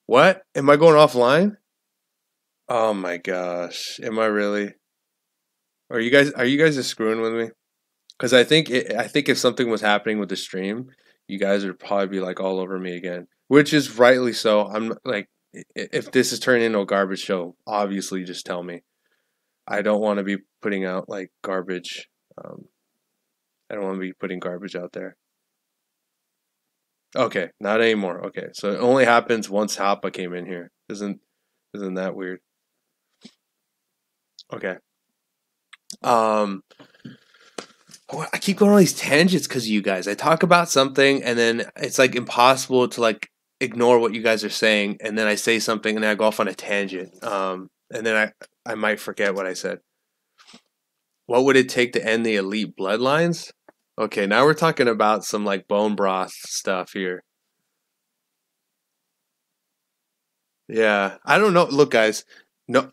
What? Am I going offline? Oh my gosh, am I really? Are you guys just screwing with me? Because I think if something was happening with the stream, you guys would probably be like all over me again, which is rightly so. I'm like, if this is turning into a garbage show, obviously just tell me. I don't want to be putting out like garbage. Um, I don't want to be putting garbage out there. Okay, not anymore. Okay, so it only happens once Hapa came in here. Isn't that weird? Okay. Um, I keep going on these tangents because of you guys. I talk about something and then it's like impossible to like ignore what you guys are saying, and then I say something and then I go off on a tangent. And then I might forget what I said. What would it take to end the elite bloodlines? Okay, now we're talking about some like bone broth stuff here. Yeah, I don't know. Look, guys, no,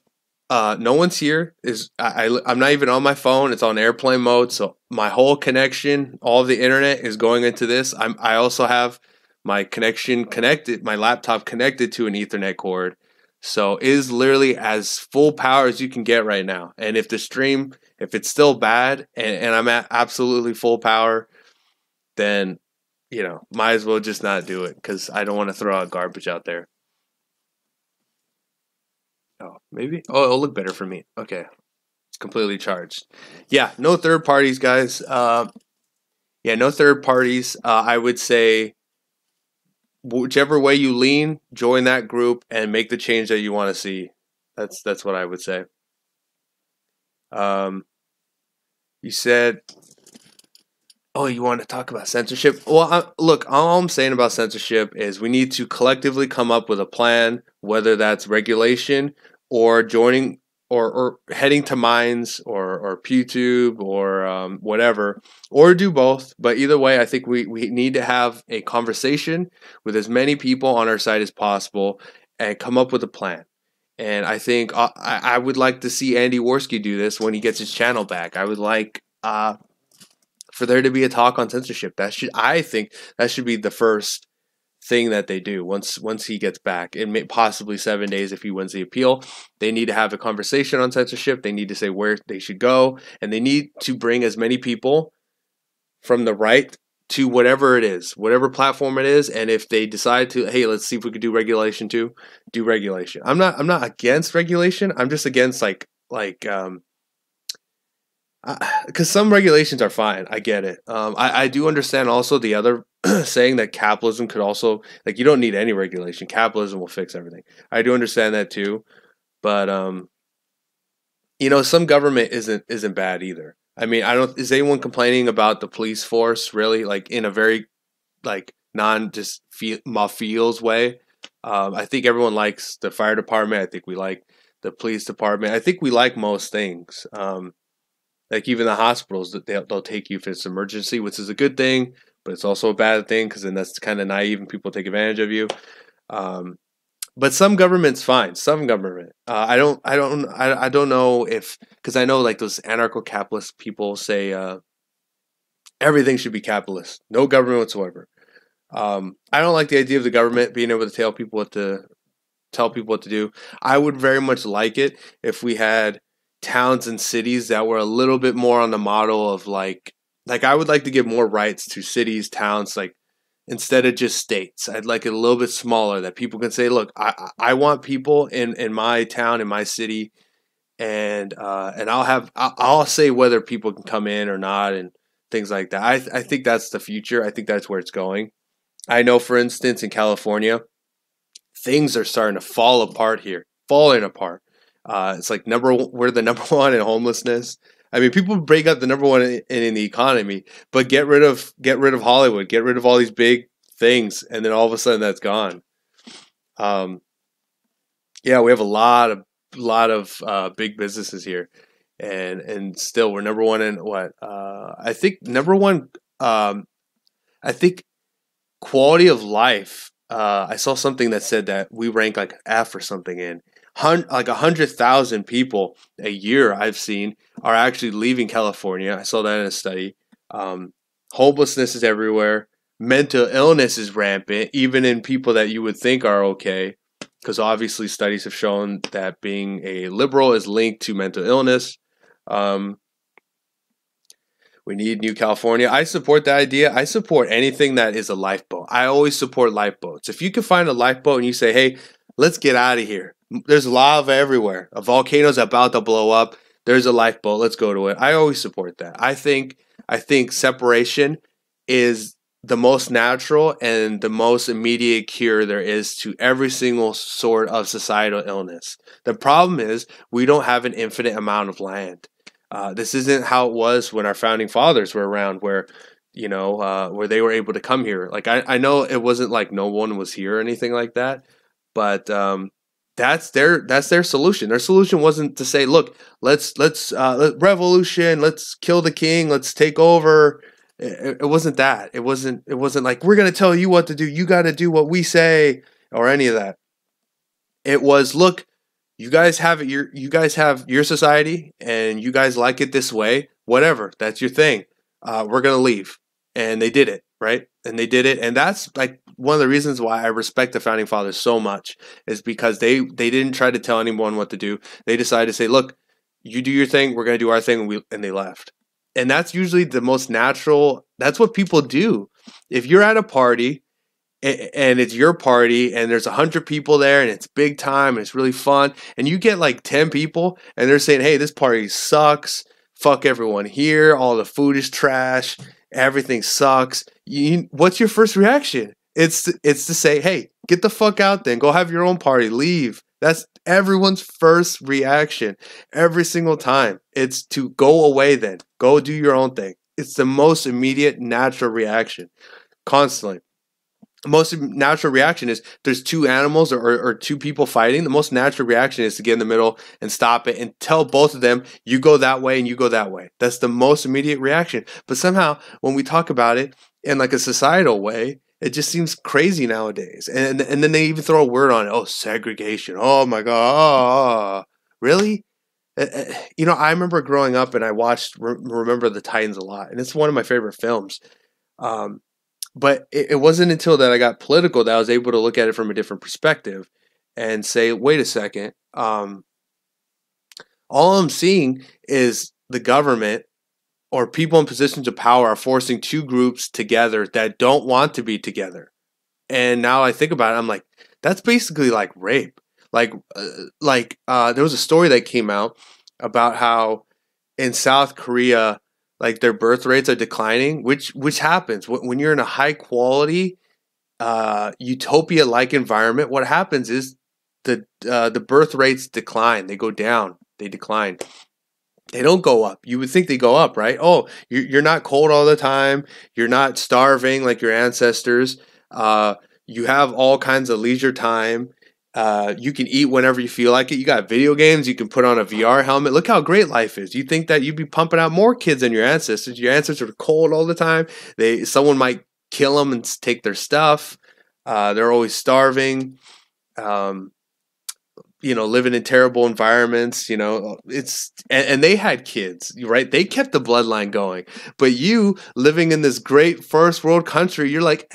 no one's here. I'm not even on my phone. It's on airplane mode, so my whole connection, all of the internet is going into this. I also have my connection connected, my laptop connected to an Ethernet cord, so it is literally as full power as you can get right now. And if it's still bad, and I'm at absolutely full power, then might as well just not do it because I don't want to throw out garbage out there. Oh, maybe. Oh, it'll look better for me. Okay, it's completely charged. Yeah, no third parties, guys. Yeah, no third parties. I would say whichever way you lean, join that group and make the change that you want to see. That's what I would say. Um, you said, oh, you want to talk about censorship? Well, look, all I'm saying about censorship is we need to collectively come up with a plan, whether that's regulation or joining or heading to Minds or PewTube or whatever, or do both. But either way, I think we need to have a conversation with as many people on our side as possible and come up with a plan. And I think I would like to see Andy Worski do this when he gets his channel back. I would like for there to be a talk on censorship. I think that should be the first thing that they do once he gets back, and possibly 7 days if he wins the appeal. They need to have a conversation on censorship. They need to say where they should go, and they need to bring as many people from the right to whatever it is, whatever platform it is. And if they decide to, hey, let's see if we could do regulation too, do regulation. I'm not against regulation. I'm just against because some regulations are fine. I get it. I do understand also the other saying that capitalism could also, like, you don't need any regulation. Capitalism will fix everything. I do understand that too, but some government isn't bad either. I mean, is anyone complaining about the police force really, like, in a very like non just mafias way? I think everyone likes the fire department. I think we like the police department. I think we like most things. Like even the hospitals, they'll take you if it's an emergency, which is a good thing, but it's also a bad thing because then that's kind of naive and people take advantage of you. But some government's fine. Some government. I don't know if, because I know like those anarcho-capitalist people say everything should be capitalist, no government whatsoever. I don't like the idea of the government being able to tell people what to do. I would very much like it if we had towns and cities that were a little bit more on the model of like I would like to give more rights to cities, towns, like instead of just states. I'd like it a little bit smaller that people can say, look, I want people in my town, in my city, and I'll say whether people can come in or not and things like that. I think that's the future. I think that's where it's going. I know, for instance, in California, things are starting to fall apart here, falling apart. It's like we're the number one in homelessness. I mean, people break up the number one in the economy, but get rid of Hollywood, get rid of all these big things, and then all of a sudden that's gone. Yeah, we have a lot of big businesses here, and still we're number one in what? I think number one. I think quality of life. I saw something that said that we rank like F or something in. Like 100,000 people a year I've seen are actually leaving California. I saw that in a study. Homelessness is everywhere. Mental illness is rampant, even in people that you would think are okay, because obviously studies have shown that being a liberal is linked to mental illness. We need New California. I support that idea. I support anything that is a lifeboat. I always support lifeboats. If you can find a lifeboat and you say, hey, let's get out of here. There's lava everywhere. A volcano's about to blow up. There's a lifeboat. Let's go to it. I always support that. I think separation is the most natural and the most immediate cure there is to every single sort of societal illness. The problem is we don't have an infinite amount of land. This isn't how it was when our founding fathers were around, where where they were able to come here. Like I know it wasn't like no one was here or anything like that, but that's their solution. Their solution wasn't to say, look, let's revolution, let's kill the king, let's take over. It wasn't that. It wasn't like we're gonna tell you what to do. You got to do what we say or any of that. It was, look, you guys have your society and you guys like it this way. Whatever, that's your thing. We're gonna leave, and they did it, right? And they did it, and that's like one of the reasons why I respect the founding fathers so much, is because they didn't try to tell anyone what to do. They decided to say, look, you do your thing, we're going to do our thing, and they left. And that's usually the most natural. That's what people do. If you're at a party and it's your party, and there's 100 people there, and it's big time, and it's really fun, and you get like 10 people, and they're saying, "Hey, this party sucks. Fuck everyone here. All the food is trash. Everything sucks." What's your first reaction? It's to say, "Hey, get the fuck out then. Go have your own party. Leave." That's everyone's first reaction every single time. It's to go away then. Go do your own thing. It's the most immediate natural reaction. Constantly. The most natural reaction is there's two animals or two people fighting. The most natural reaction is to get in the middle and stop it and tell both of them, you go that way and you go that way. That's the most immediate reaction. But somehow when we talk about it in like a societal way, it just seems crazy nowadays. And then they even throw a word on it. Oh, segregation. Oh my God. Oh, really? I remember growing up and I watched Remember the Titans a lot. And it's one of my favorite films. But it wasn't until that I got political that I was able to look at it from a different perspective and say, wait a second. All I'm seeing is the government or people in positions of power are forcing two groups together that don't want to be together. And now I think about it, I'm like, that's basically like rape. There was a story that came out about how in South Korea, like their birth rates are declining, which happens when you're in a high quality, utopia like environment. What happens is the birth rates decline. They go down. They decline. They don't go up. You would think they go up, right? Oh, you're not cold all the time. You're not starving like your ancestors. You have all kinds of leisure time. You can eat whenever you feel like it. You got video games. You can put on a VR helmet. Look how great life is. You think that you'd be pumping out more kids than your ancestors. Your ancestors are cold all the time. Someone might kill them and take their stuff. They're always starving. Living in terrible environments, and they had kids, right? They kept the bloodline going. But you living in this great first world country, you're like,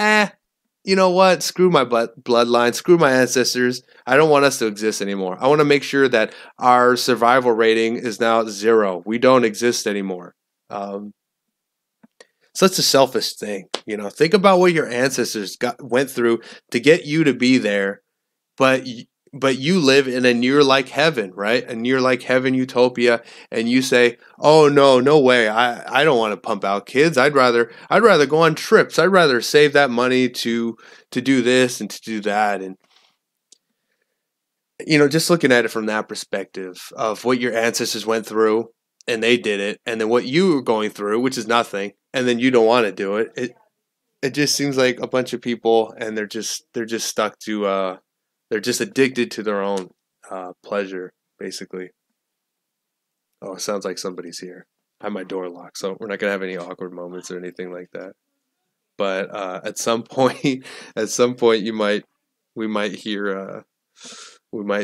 you know what? Screw my bloodline, screw my ancestors. I don't want us to exist anymore. I want to make sure that our survival rating is now 0. We don't exist anymore. Such a selfish thing, Think about what your ancestors went through to get you to be there, but you live in a near like heaven, right? A near like heaven utopia, and you say, "Oh no way! I don't want to pump out kids. I'd rather go on trips. I'd rather save that money to do this and to do that." And just looking at it from that perspective of what your ancestors went through, and they did it, and then what you were going through, which is nothing, and then you don't want to do it. It just seems like a bunch of people, and they're just stuck to. They're just addicted to their own pleasure, basically. Oh, it sounds like somebody's here. I have my door locked, so we're not gonna have any awkward moments or anything like that. But at some point, we might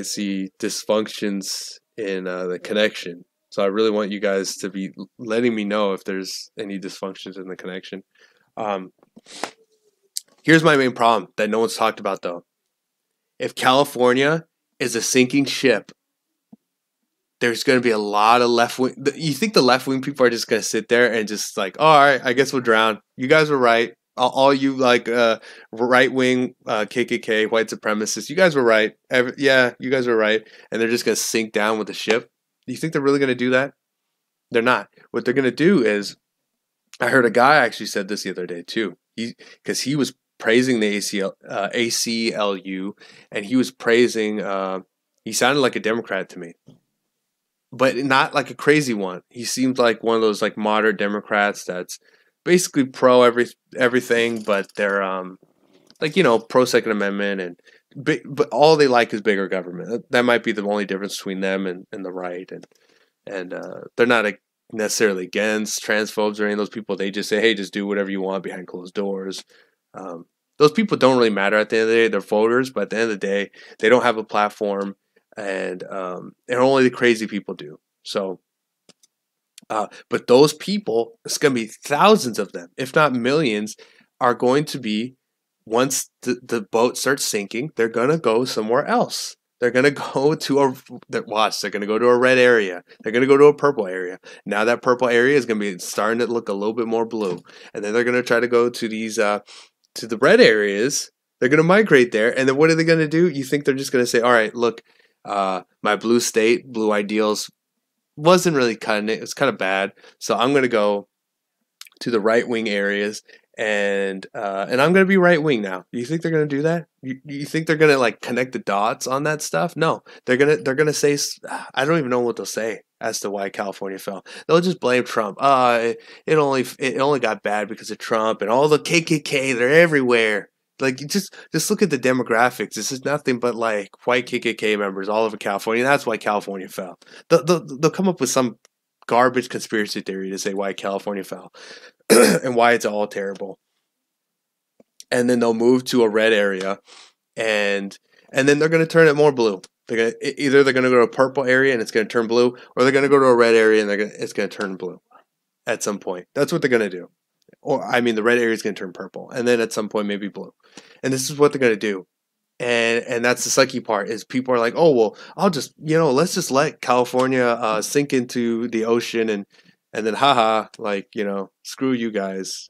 see dysfunctions in the connection. So I really want you guys to be letting me know if there's any dysfunctions in the connection. Here's my main problem that no one's talked about though. If California is a sinking ship, there's going to be a lot of left wing. You think the left wing people are just going to sit there and just like, oh, all right, I guess we'll drown. You guys were right. All you like right wing KKK white supremacists, you guys were right. You guys were right. And they're just going to sink down with the ship. Do you think they're really going to do that? They're not. What they're going to do is, I heard a guy actually said this the other day too. Because he was praising the ACLU, and he was praising, he sounded like a Democrat to me, but not like a crazy one. He seemed like one of those like moderate Democrats that's basically pro everything, but they're pro Second Amendment, and but all they like is bigger government. That might be the only difference between them and the right, and they're not necessarily against transphobes or any of those people. They just say, hey, just do whatever you want behind closed doors. Those people don't really matter at the end of the day. They're voters, but at the end of the day, they don't have a platform, and only the crazy people do. So, but those people, it's going to be thousands of them, if not millions, are going to be, once the boat starts sinking, they're going to go somewhere else. They're going to go to they're going to go to a red area. They're going to go to a purple area. Now that purple area is going to be starting to look a little bit more blue. And then they're going to try to go to these, to the red areas They're going to migrate there. And then what are they going to do? You think they're just going to say, all right, look, my blue state, blue ideals wasn't really cutting it. It was kind of bad. So I'm going to go to the right wing areas, and I'm going to be right wing now. You think they're going to do that? You think they're going to like connect the dots on that stuff? No, they're gonna say, I don't even know what they'll say as to why California fell. They'll just blame Trump. It only got bad because of Trump and all the KKK. They're everywhere. Like, just look at the demographics. This is nothing but like white KKK members all over California. That's why California fell. They'll come up with some garbage conspiracy theory to say why California fell and why it's all terrible. And then they'll move to a red area, and then they're going to turn it more blue. They're going to go to a purple area and it's going to turn blue, or they're going to go to a red area and it's going to turn blue at some point. That's what they're going to do. Or, I mean, the red area is going to turn purple, and then at some point maybe blue. And this is what they're going to do. And that's the sucky part, is people are like, oh, well, I'll just, let's just let California sink into the ocean, and then, haha, like, screw you guys.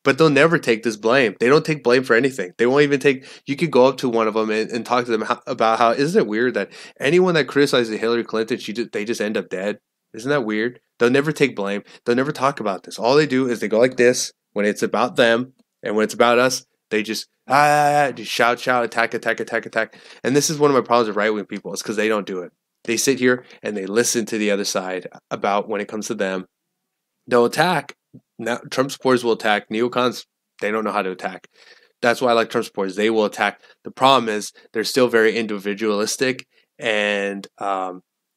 But they'll never take this blame. They don't take blame for anything. They won't even take, you could go up to one of them and talk to them about how, isn't it weird that anyone that criticizes Hillary Clinton, they just end up dead? Isn't that weird? They'll never take blame. They'll never talk about this. All they do is they go like this when it's about them, and when it's about us, they just shout, attack. And this is one of my problems with right-wing people, is because they don't do it. They sit here and they listen to the other side about when it comes to them. They'll attack. Now, Trump supporters will attack. Neocons, they don't know how to attack. That's why I like Trump supporters. They will attack. The problem is they're still very individualistic, and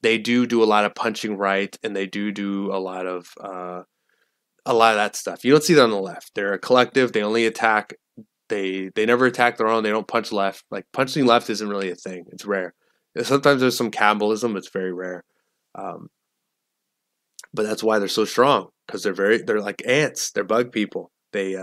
they do a lot of punching right, and they do a lot of that stuff. You don't see that on the left. They're a collective. They only attack. They never attack their own. They don't punch left. Like, punching left isn't really a thing. It's rare. Sometimes there's some cannibalism. It's very rare. But that's why they're so strong, because they're like ants. They're bug people. They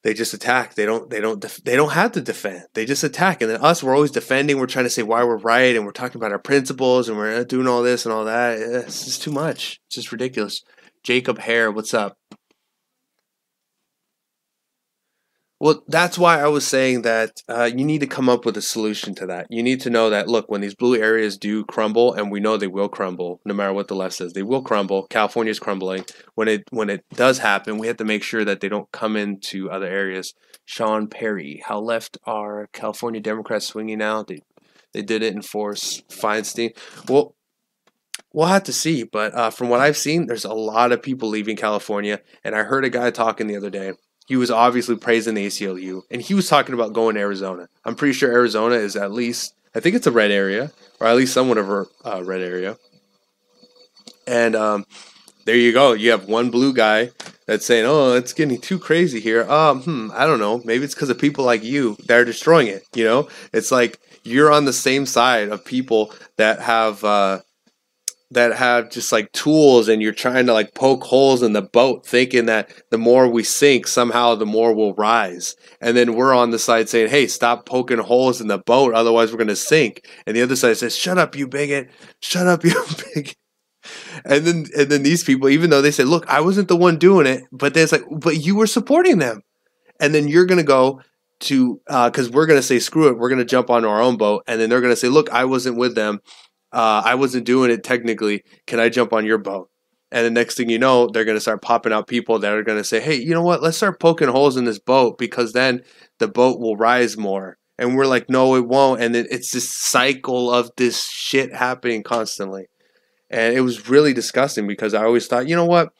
just attack. They don't have to defend. They just attack. And then us, we're always defending. We're trying to say why we're right, and we're talking about our principles, and we're doing all this and all that. It's just too much. It's just ridiculous. Jacob Hare, what's up? Well, that's why I was saying that you need to come up with a solution to that. You need to know that, look, when these blue areas do crumble, and we know they will crumble, no matter what the left says, they will crumble. California's crumbling. When it does happen, we have to make sure that they don't come into other areas. Sean Perry, how left are California Democrats swinging now? They did it enforce Feinstein. Well, we'll have to see. But from what I've seen, there's a lot of people leaving California. And I heard a guy talking the other day. He was obviously praising the ACLU, and he was talking about going to Arizona. I'm pretty sure Arizona is at least, I think it's a red area, or at least somewhat of a red area. And there you go. You have one blue guy that's saying, oh, it's getting too crazy here. I don't know. Maybe it's because of people like you that are destroying it. It's like you're on the same side of people that have just like tools, and you're trying to like poke holes in the boat, thinking that the more we sink, somehow the more we'll rise. And then we're on the side saying, hey, stop poking holes in the boat, otherwise we're going to sink. And the other side says, shut up, you bigot. Shut up, you bigot. And then these people, even though they say, look, I wasn't the one doing it, but then it's like, but you were supporting them. And then you're going to go to, because we're going to say, screw it, we're going to jump onto our own boat. And then they're going to say, look, I wasn't with them. I wasn't doing it technically. Can I jump on your boat? And the next thing you know, they're going to start popping out people that are going to say, hey, you know what? Let's start poking holes in this boat, because then the boat will rise more. And we're like, no, it won't. And then it's this cycle of this shit happening constantly. And it was really disgusting, because I always thought, you know what?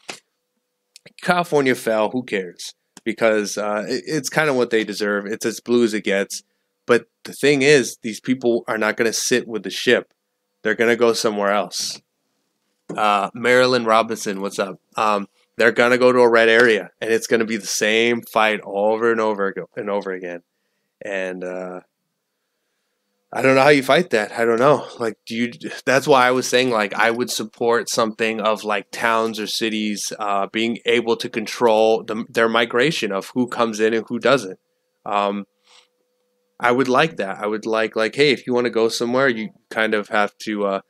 California fell. Who cares? Because it's kind of what they deserve. It's as blue as it gets. But the thing is, these people are not going to sit with the ship. They're going to go somewhere else. Marilyn Robinson, what's up? They're going to go to a red area, and it's going to be the same fight over and over and over again. And I don't know how you fight that. I don't know. Like, that's why I was saying, like, I would support something of like towns or cities being able to control their migration of who comes in and who doesn't. I would like that. I would like, hey, if you want to go somewhere, you kind of have to,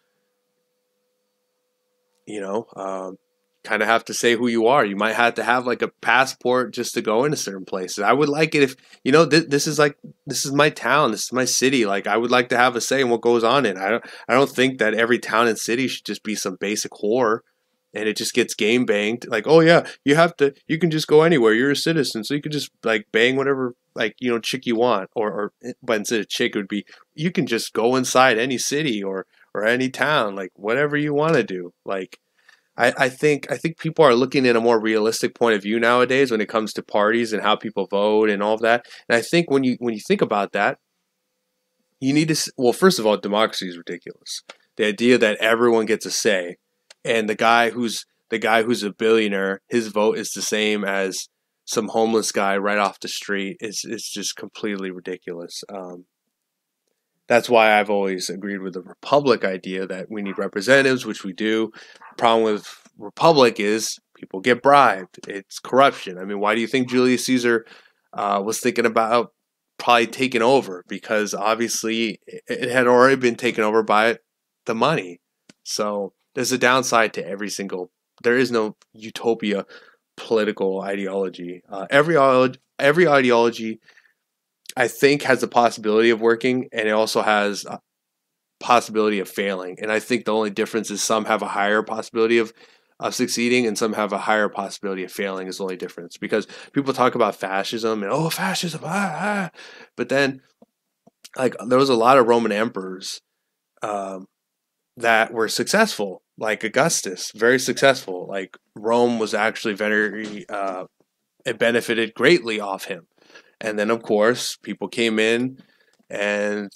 kind of have to say who you are. You might have to have like a passport just to go into certain places. I would like it if, this is my town, this is my city. Like, I would like to have a say in what goes on in. I don't think that every town and city should just be some basic whore and it just gets game banged. Like, oh yeah, you can just go anywhere. You're a citizen, so you can just like bang whatever like chick you want, but instead of chick, it would be you can just go inside any city or any town, like whatever you want to do. Like, I think people are looking at a more realistic point of view nowadays when it comes to parties and how people vote and all of that. And I think when you think about that, you need to, well, first of all, democracy is ridiculous. The idea that everyone gets a say, and the guy who's a billionaire, his vote is the same as some homeless guy right off the street is just completely ridiculous. That's why I've always agreed with the republic idea that we need representatives, which we do. The problem with republic is people get bribed. It's corruption. I mean, why do you think Julius Caesar was thinking about probably taking over? Because obviously it had already been taken over by the money. So there's a downside to there is no utopia political ideology. Every ideology, I think, has the possibility of working, and it also has a possibility of failing. And I think the only difference is some have a higher possibility of succeeding and some have a higher possibility of failing is the only difference. Because people talk about fascism and, fascism, but then like there was a lot of Roman emperors that were successful, like Augustus, very successful. Like Rome was actually very, it benefited greatly off him. And then, of course, people came in, and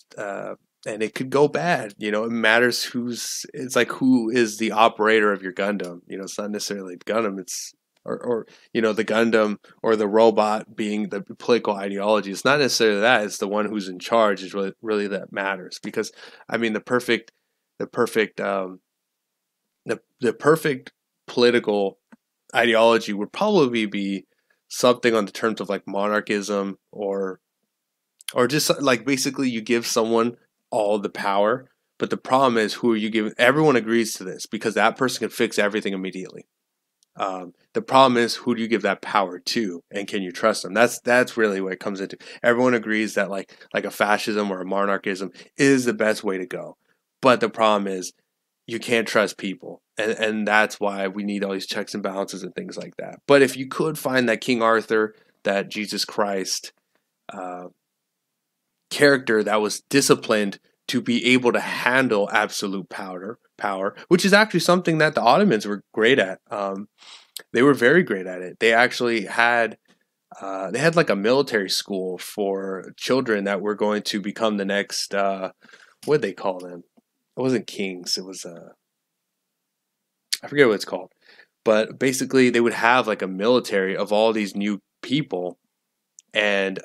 it could go bad. It matters who is the operator of your Gundam. It's not necessarily the Gundam. It's the Gundam or the robot being the political ideology. It's not necessarily that. It's the one who's in charge is really that matters. Because I mean, the perfect political ideology would probably be something on the terms of like monarchism or just like basically you give someone all the power, but the problem is who are you giving? Everyone agrees to this because that person can fix everything immediately. The problem is who do you give that power to, and can you trust them? That's really what it comes into. Everyone agrees that like a fascism or a monarchism is the best way to go, but the problem is you can't trust people. And that's why we need all these checks and balances and things like that. But if you could find that King Arthur, that Jesus Christ character that was disciplined to be able to handle absolute power, which is actually something that the Ottomans were great at. They were very great at it. They actually had like a military school for children that were going to become the next, what did they call them? It wasn't kings. It was I forget what it's called, but basically they would have like a military of all these new people, and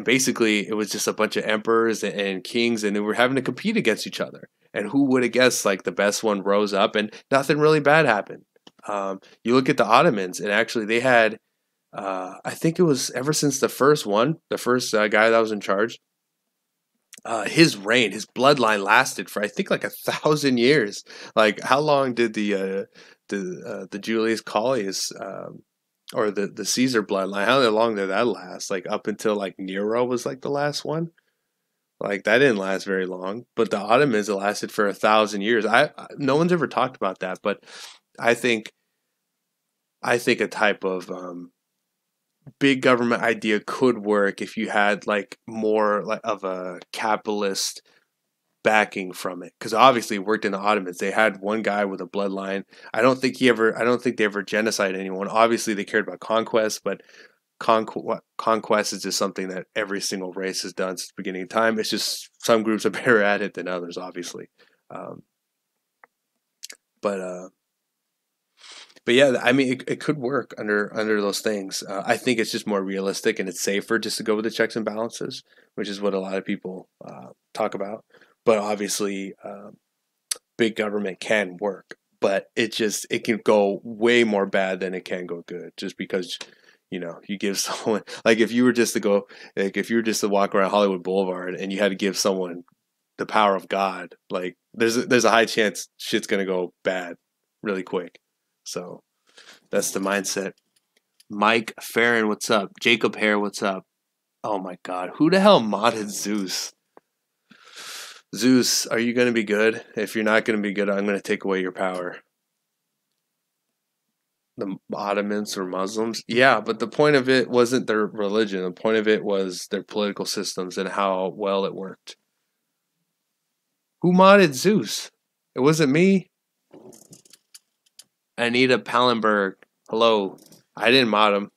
basically it was just a bunch of emperors and kings, and they were having to compete against each other. And who would have guessed like the best one rose up and nothing really bad happened. You look at the Ottomans, and actually they had, I think it was ever since the first guy that was in charge. His reign, his bloodline lasted for I think like 1,000 years. Like how long did the Julius Claudius or the Caesar bloodline? How long did that last? Like up until like Nero was like the last one. Like that didn't last very long. But the Ottomans, it lasted for 1,000 years. No one's ever talked about that, but I think a type of big government idea could work if you had like more like of a capitalist backing from it, because obviously it worked in the Ottomans. They had one guy with a bloodline. I don't think they ever genocide anyone. Obviously they cared about conquest, but conquest is just something that every single race has done since the beginning of time. It's just some groups are better at it than others, obviously. But yeah, I mean, it could work under those things. I think it's just more realistic and it's safer just to go with the checks and balances, which is what a lot of people talk about. But obviously, big government can work, but it can go way more bad than it can go good. Just because you give someone, like if you were just to walk around Hollywood Boulevard and you had to give someone the power of God, like there's a high chance shit's gonna go bad really quick. So that's the mindset. Mike Farron, what's up? Jacob Hare, what's up? Oh my God, who the hell modded Zeus? Zeus, are you going to be good? If you're not going to be good, I'm going to take away your power. The Ottomans were Muslims? Yeah, but the point of it wasn't their religion. The point of it was their political systems and how well it worked. Who modded Zeus? It wasn't me. Anita Pallenberg. Hello. I didn't mod him.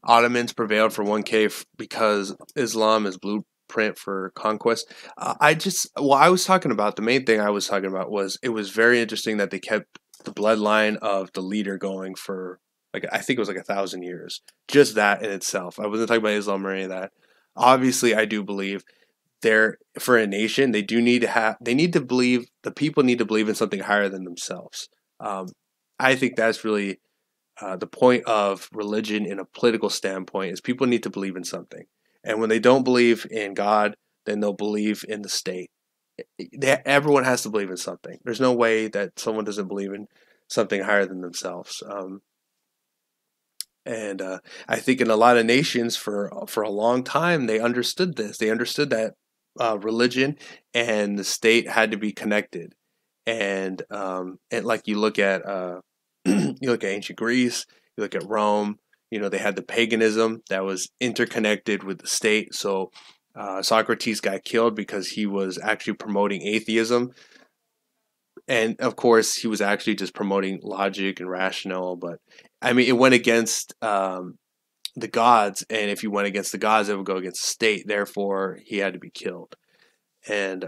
Ottomans prevailed for 1K because Islam is blueprint for conquest. I was talking about, the main thing I was talking about was it was very interesting that they kept the bloodline of the leader going for, like, I think it was like 1,000 years. Just that in itself. I wasn't talking about Islam or any of that. Obviously, I do believe for a nation, the people need to believe in something higher than themselves. I think that's really the point of religion in a political standpoint, is people need to believe in something. And when they don't believe in God, then they'll believe in the state. Everyone has to believe in something. There's no way that someone doesn't believe in something higher than themselves. And I think in a lot of nations for a long time, they understood this. They understood that religion and the state had to be connected. And like you look at ancient Greece, you look at Rome, they had the paganism that was interconnected with the state. So Socrates got killed because he was actually promoting atheism. And of course, he was actually just promoting logic and rational. But I mean, it went against the gods. And if you went against the gods, it would go against the state. Therefore, he had to be killed. And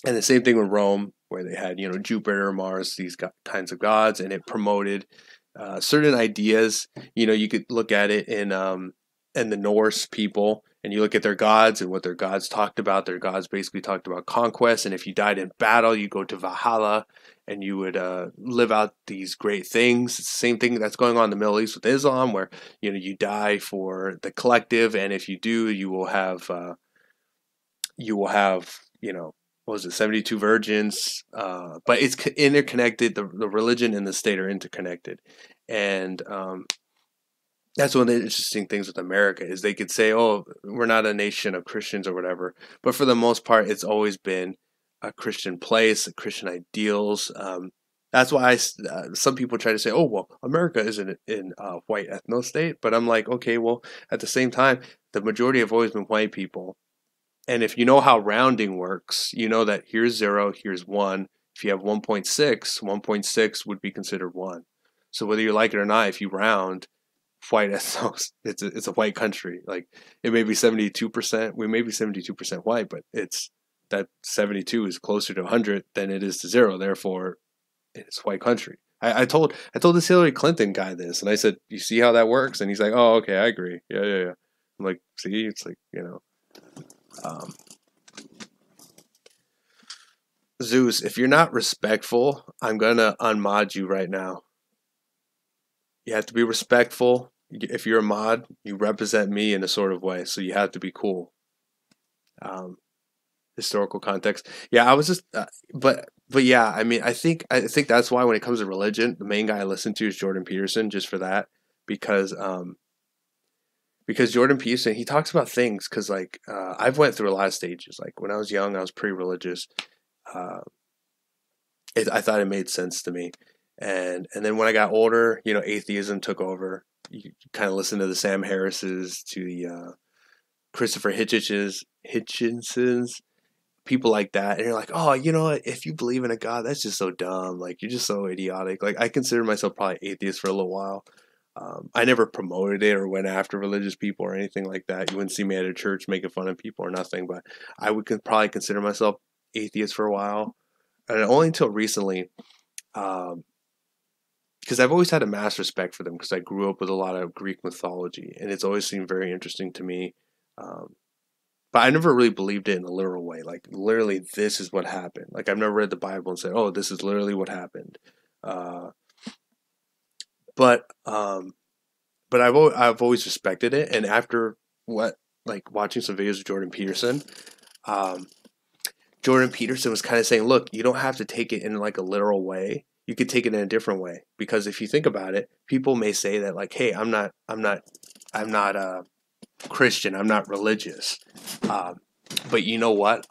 the same thing with Rome, where they had, Jupiter, Mars, these kinds of gods, and it promoted certain ideas. You could look at it in the Norse people, and you look at their gods and what their gods talked about. Their gods basically talked about conquest, and if you died in battle, you go to Valhalla, and you would live out these great things. It's the same thing that's going on in the Middle East with Islam, where you die for the collective, and if you do, you will have what was it, 72 virgins, but it's interconnected. The religion and the state are interconnected. And that's one of the interesting things with America, is they could say, oh, we're not a nation of Christians or whatever, but for the most part, it's always been a Christian place, Christian ideals. That's why some people try to say, oh, well, America isn't in a white ethno state, but I'm like, okay, well, at the same time, the majority have always been white people. And if you know how rounding works, you know that here's 0, here's 1. If you have 1.6, 1.6 would be considered 1. So whether you like it or not, if you round, white ethnos, it's a white country. Like, it may be 72%, we may be 72% white, but it's that 72 is closer to 100 than it is to 0. Therefore, it's white country. I told this Hillary Clinton guy this, and I said, you see how that works? And he's like, oh, okay, I agree. Yeah. I'm like, see, it's like, Zeus, if you're not respectful, I'm gonna unmod you right now. You have to be respectful. If you're a mod, you represent me in a sort of way, so you have to be cool. Historical context. Yeah, I was just, but yeah, I mean, I think that's why when it comes to religion, the main guy I listen to is Jordan Peterson, just for that, because Jordan Peterson, he talks about things, because like I've went through a lot of stages. Like when I was young, I was pretty religious. I thought it made sense to me, and then when I got older, atheism took over. You kind of listen to the Sam Harris's, to the Christopher Hitchensons, people like that, and you're like, oh, if you believe in a God, that's just so dumb. Like, you're just so idiotic. Like, I consider myself probably atheist for a little while. I never promoted it or went after religious people or anything like that. You wouldn't see me at a church making fun of people or nothing, but I would probably consider myself atheist for a while. And only until recently, because I've always had a mass respect for them, because I grew up with a lot of Greek mythology, and it's always seemed very interesting to me. But I never really believed it in a literal way. Like, literally, this is what happened. Like, I've never read the Bible and said, oh, this is literally what happened. But I've always respected it, and after watching some videos of Jordan Peterson Jordan Peterson was kind of saying, look, you don't have to take it in like a literal way. You could take it in a different way, because if you think about it, people may say that like, hey, I'm not Christian, I'm not religious, but you know what?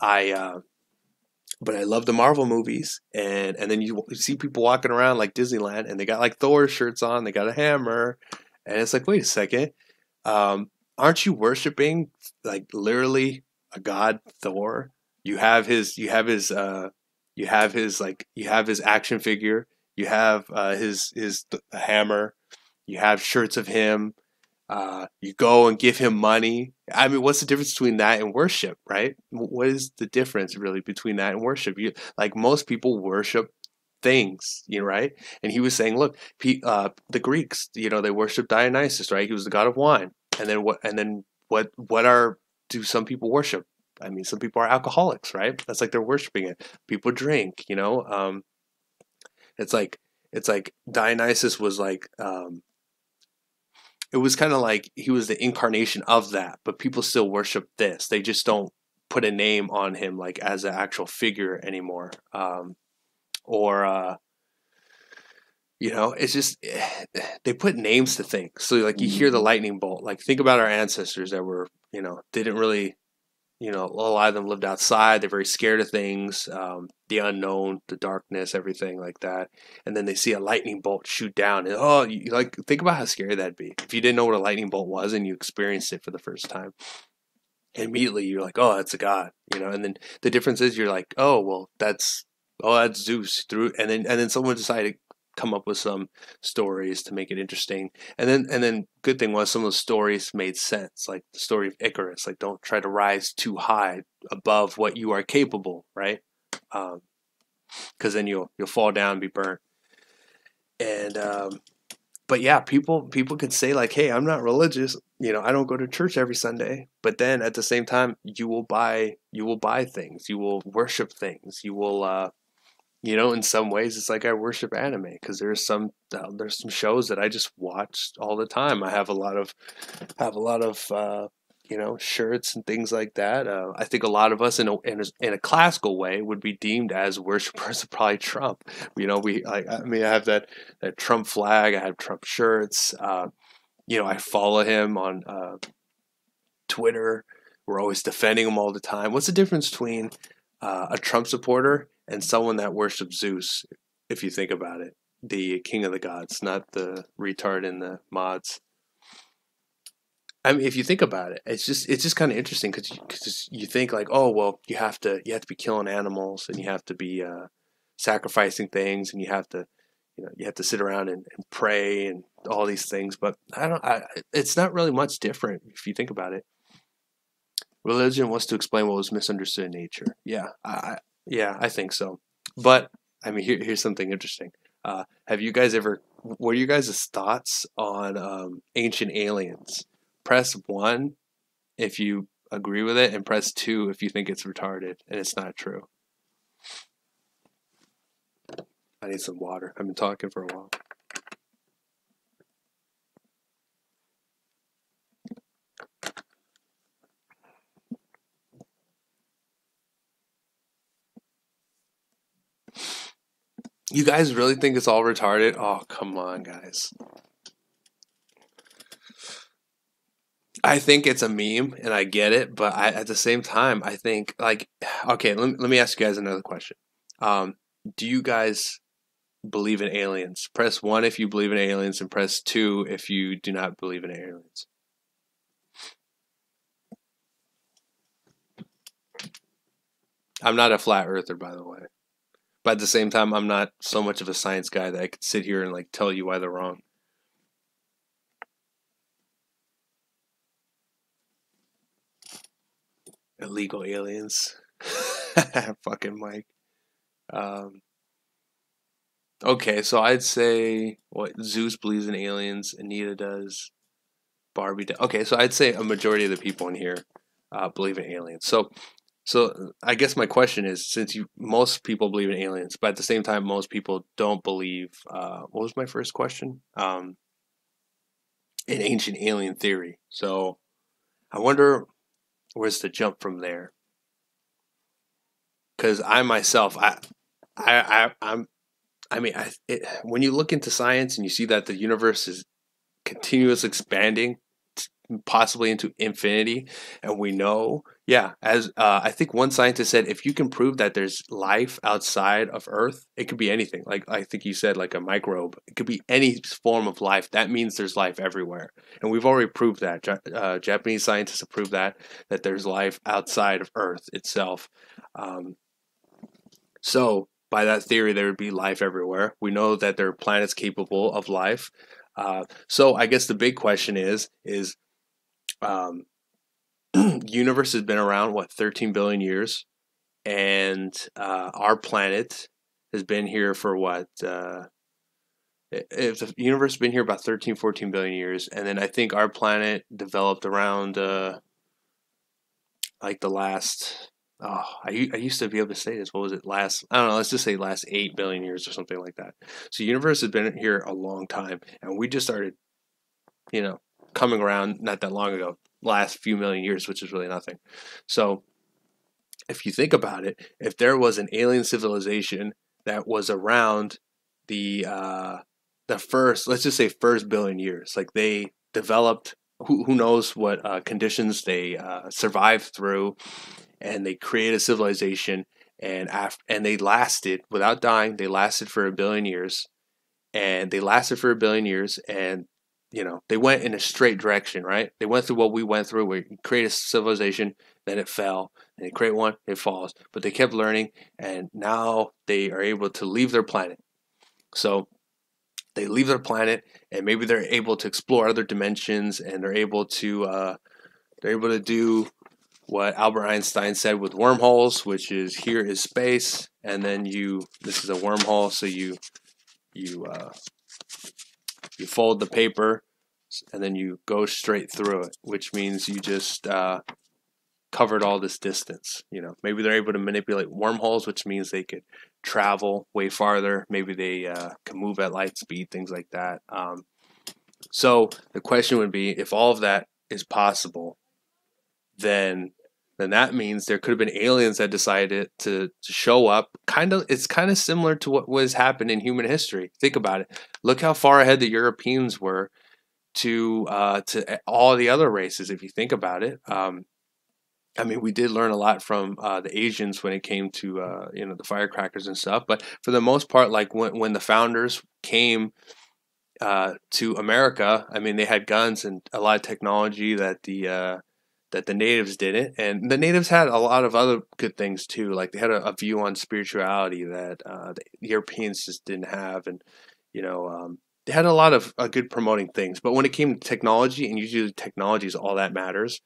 But I love the Marvel movies, and then you see people walking around like Disneyland, and they got like Thor shirts on, they got a hammer, and it's like, wait a second, aren't you worshiping like literally a god, Thor? You have his action figure, you have his hammer, you have shirts of him. You go and give him money. I mean, what's the difference between that and worship, right? What is the difference really between that and worship? You like most people worship things, right? And he was saying, look, the Greeks, they worship Dionysus, right? He was the god of wine. And then what? And then do some people worship? I mean, some people are alcoholics, right? That's like they're worshiping it. People drink, It's like Dionysus was like. It was kind of like he was the incarnation of that, but people still worship this. They just don't put a name on him like as an actual figure anymore. It's just they put names to things. So like you hear the lightning bolt. Like think about our ancestors that were, didn't really, a lot of them lived outside. They're very scared of things, the unknown, the darkness, everything like that. And then they see a lightning bolt shoot down, and you like think about how scary that'd be if you didn't know what a lightning bolt was and you experienced it for the first time. Immediately you're like, oh, that's a god, And then the difference is you're like, oh, well, that's Zeus and then someone decided to come up with some stories to make it interesting, and then good thing was some of those stories made sense, like the story of Icarus, like don't try to rise too high above what you are capable, right? Because then you'll fall down and be burnt. And but yeah, people could say like, hey, I'm not religious, I don't go to church every Sunday, but then at the same time you will buy things, you will worship things, you will in some ways it's like I worship anime because there's some shows that I just watch all the time. I have a lot of shirts and things like that. I think a lot of us in a classical way would be deemed as worshipers of probably Trump. I have that Trump flag. I have Trump shirts. I follow him on Twitter. We're always defending him all the time. What's the difference between a Trump supporter and someone that worships Zeus, if you think about it, the king of the gods, not the retard in the mods? I mean, if you think about it, it's just kind of interesting because you think like, oh well, you have to be killing animals and you have to be sacrificing things and you have to sit around and pray and all these things, but it's not really much different if you think about it. Religion was to explain what was misunderstood in nature. Yeah, I think so. But I mean, here's something interesting. Have you guys ever? What are you guys' thoughts on Ancient Aliens? Press 1 if you agree with it, and press 2 if you think it's retarded and it's not true. I need some water. I've been talking for a while. You guys really think it's all retarded? Oh, come on, guys. I think it's a meme, and I get it, but at the same time, I think, like, okay, let me ask you guys another question. Do you guys believe in aliens? Press 1 if you believe in aliens, and press 2 if you do not believe in aliens. I'm not a flat earther, by the way. But at the same time, I'm not so much of a science guy that I could sit here and like tell you why they're wrong. Illegal aliens. Fucking Mike. Okay, so I'd say Zeus believes in aliens, Anita does, Barbie does. Okay, so I'd say a majority of the people in here believe in aliens. So I guess my question is, since most people believe in aliens, but at the same time, most people don't believe. What was my first question? In ancient alien theory. So I wonder where's the jump from there. because I myself, when you look into science and you see that the universe is continuously expanding, possibly into infinity, and we know, yeah, as I think one scientist said, if you can prove that there's life outside of Earth, it could be anything. Like I think you said, like a microbe, it could be any form of life. That means there's life everywhere, and we've already proved that. Japanese scientists have proved that there's life outside of Earth itself. So by that theory, there would be life everywhere. We know that there are planets capable of life. So I guess the big question is universe has been around, what, 13 billion years, and our planet has been here for what, if the universe has been here about 13, 14 billion years, and then I think our planet developed around like the last, I used to be able to say this, what was it, last, I don't know, let's just say last 8 billion years or something like that. So the universe has been here a long time, and we just started, coming around not that long ago, last few million years, which is really nothing. So if you think about it, if there was an alien civilization that was around the first, let's just say first billion years, like they developed, who knows what conditions they survived through, and they created a civilization, and they lasted without dying. They lasted for a billion years, and they went in a straight direction, right? They went through what we went through. We create a civilization, then it fell, and they create one, it falls. But they kept learning, and now they are able to leave their planet. So they leave their planet, and maybe they're able to explore other dimensions, and they're able to do what Albert Einstein said with wormholes, which is, here is space, and then this is a wormhole, so you fold the paper, and then you go straight through it, which means you just covered all this distance. Maybe they're able to manipulate wormholes, which means they could travel way farther. Maybe they can move at light speed, things like that. So the question would be, if all of that is possible, then that means there could have been aliens that decided to show up. It's kind of similar to what was happened in human history. Think about it. Look how far ahead the Europeans were to all the other races. If you think about it, we did learn a lot from the Asians when it came to the firecrackers and stuff. But for the most part, like when the founders came to America, they had guns and a lot of technology that the natives didn't, and the natives had a lot of other good things too. Like they had a view on spirituality that the Europeans just didn't have, and they had a lot of good promoting things. But when it came to technology, and usually technology is all that matters,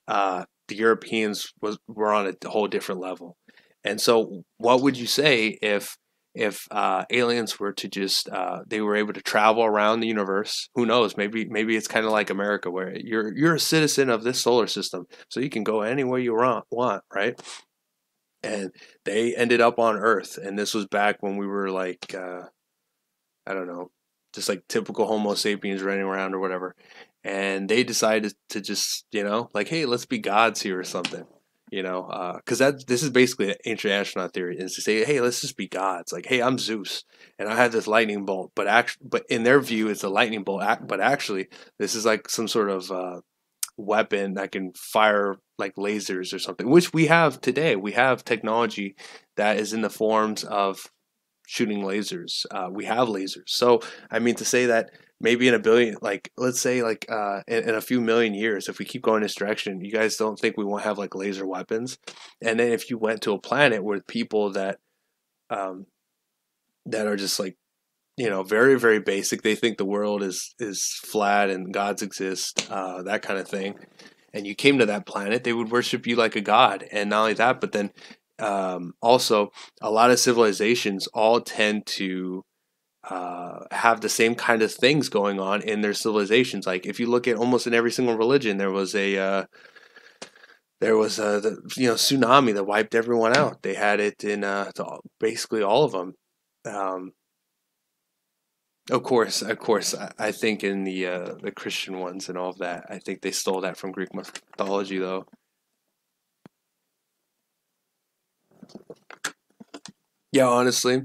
the Europeans were on a whole different level. And so, what would you say if aliens were to just they were able to travel around the universe? Who knows? Maybe it's kind of like America, where you're a citizen of this solar system, so you can go anywhere you want, right? And they ended up on Earth, and this was back when we were like I don't know, just like typical Homo sapiens running around or whatever. And they decided to just like, hey, let's be gods here or something. Because this is basically an ancient astronaut theory, is to say, hey, let's just be gods. Like, hey, I'm Zeus, and I have this lightning bolt, but in their view, it's a lightning bolt. But actually, this is like some sort of weapon that can fire like lasers or something, which we have today. We have technology that is in the forms of shooting lasers. We have lasers. So, to say that maybe in a billion, like let's say like in a few million years, if we keep going this direction, you guys don't think we won't have like laser weapons? And then if you went to a planet with people that are just like, very, very basic, they think the world is flat and gods exist, that kind of thing, and you came to that planet, they would worship you like a god. And not only that, but then also a lot of civilizations all tend to have the same kind of things going on in their civilizations. Like if you look at almost in every single religion, there was the tsunami that wiped everyone out. They had it in basically all of them. Of course, I think in the Christian ones and all of that, I think they stole that from Greek mythology, though. Yeah, honestly,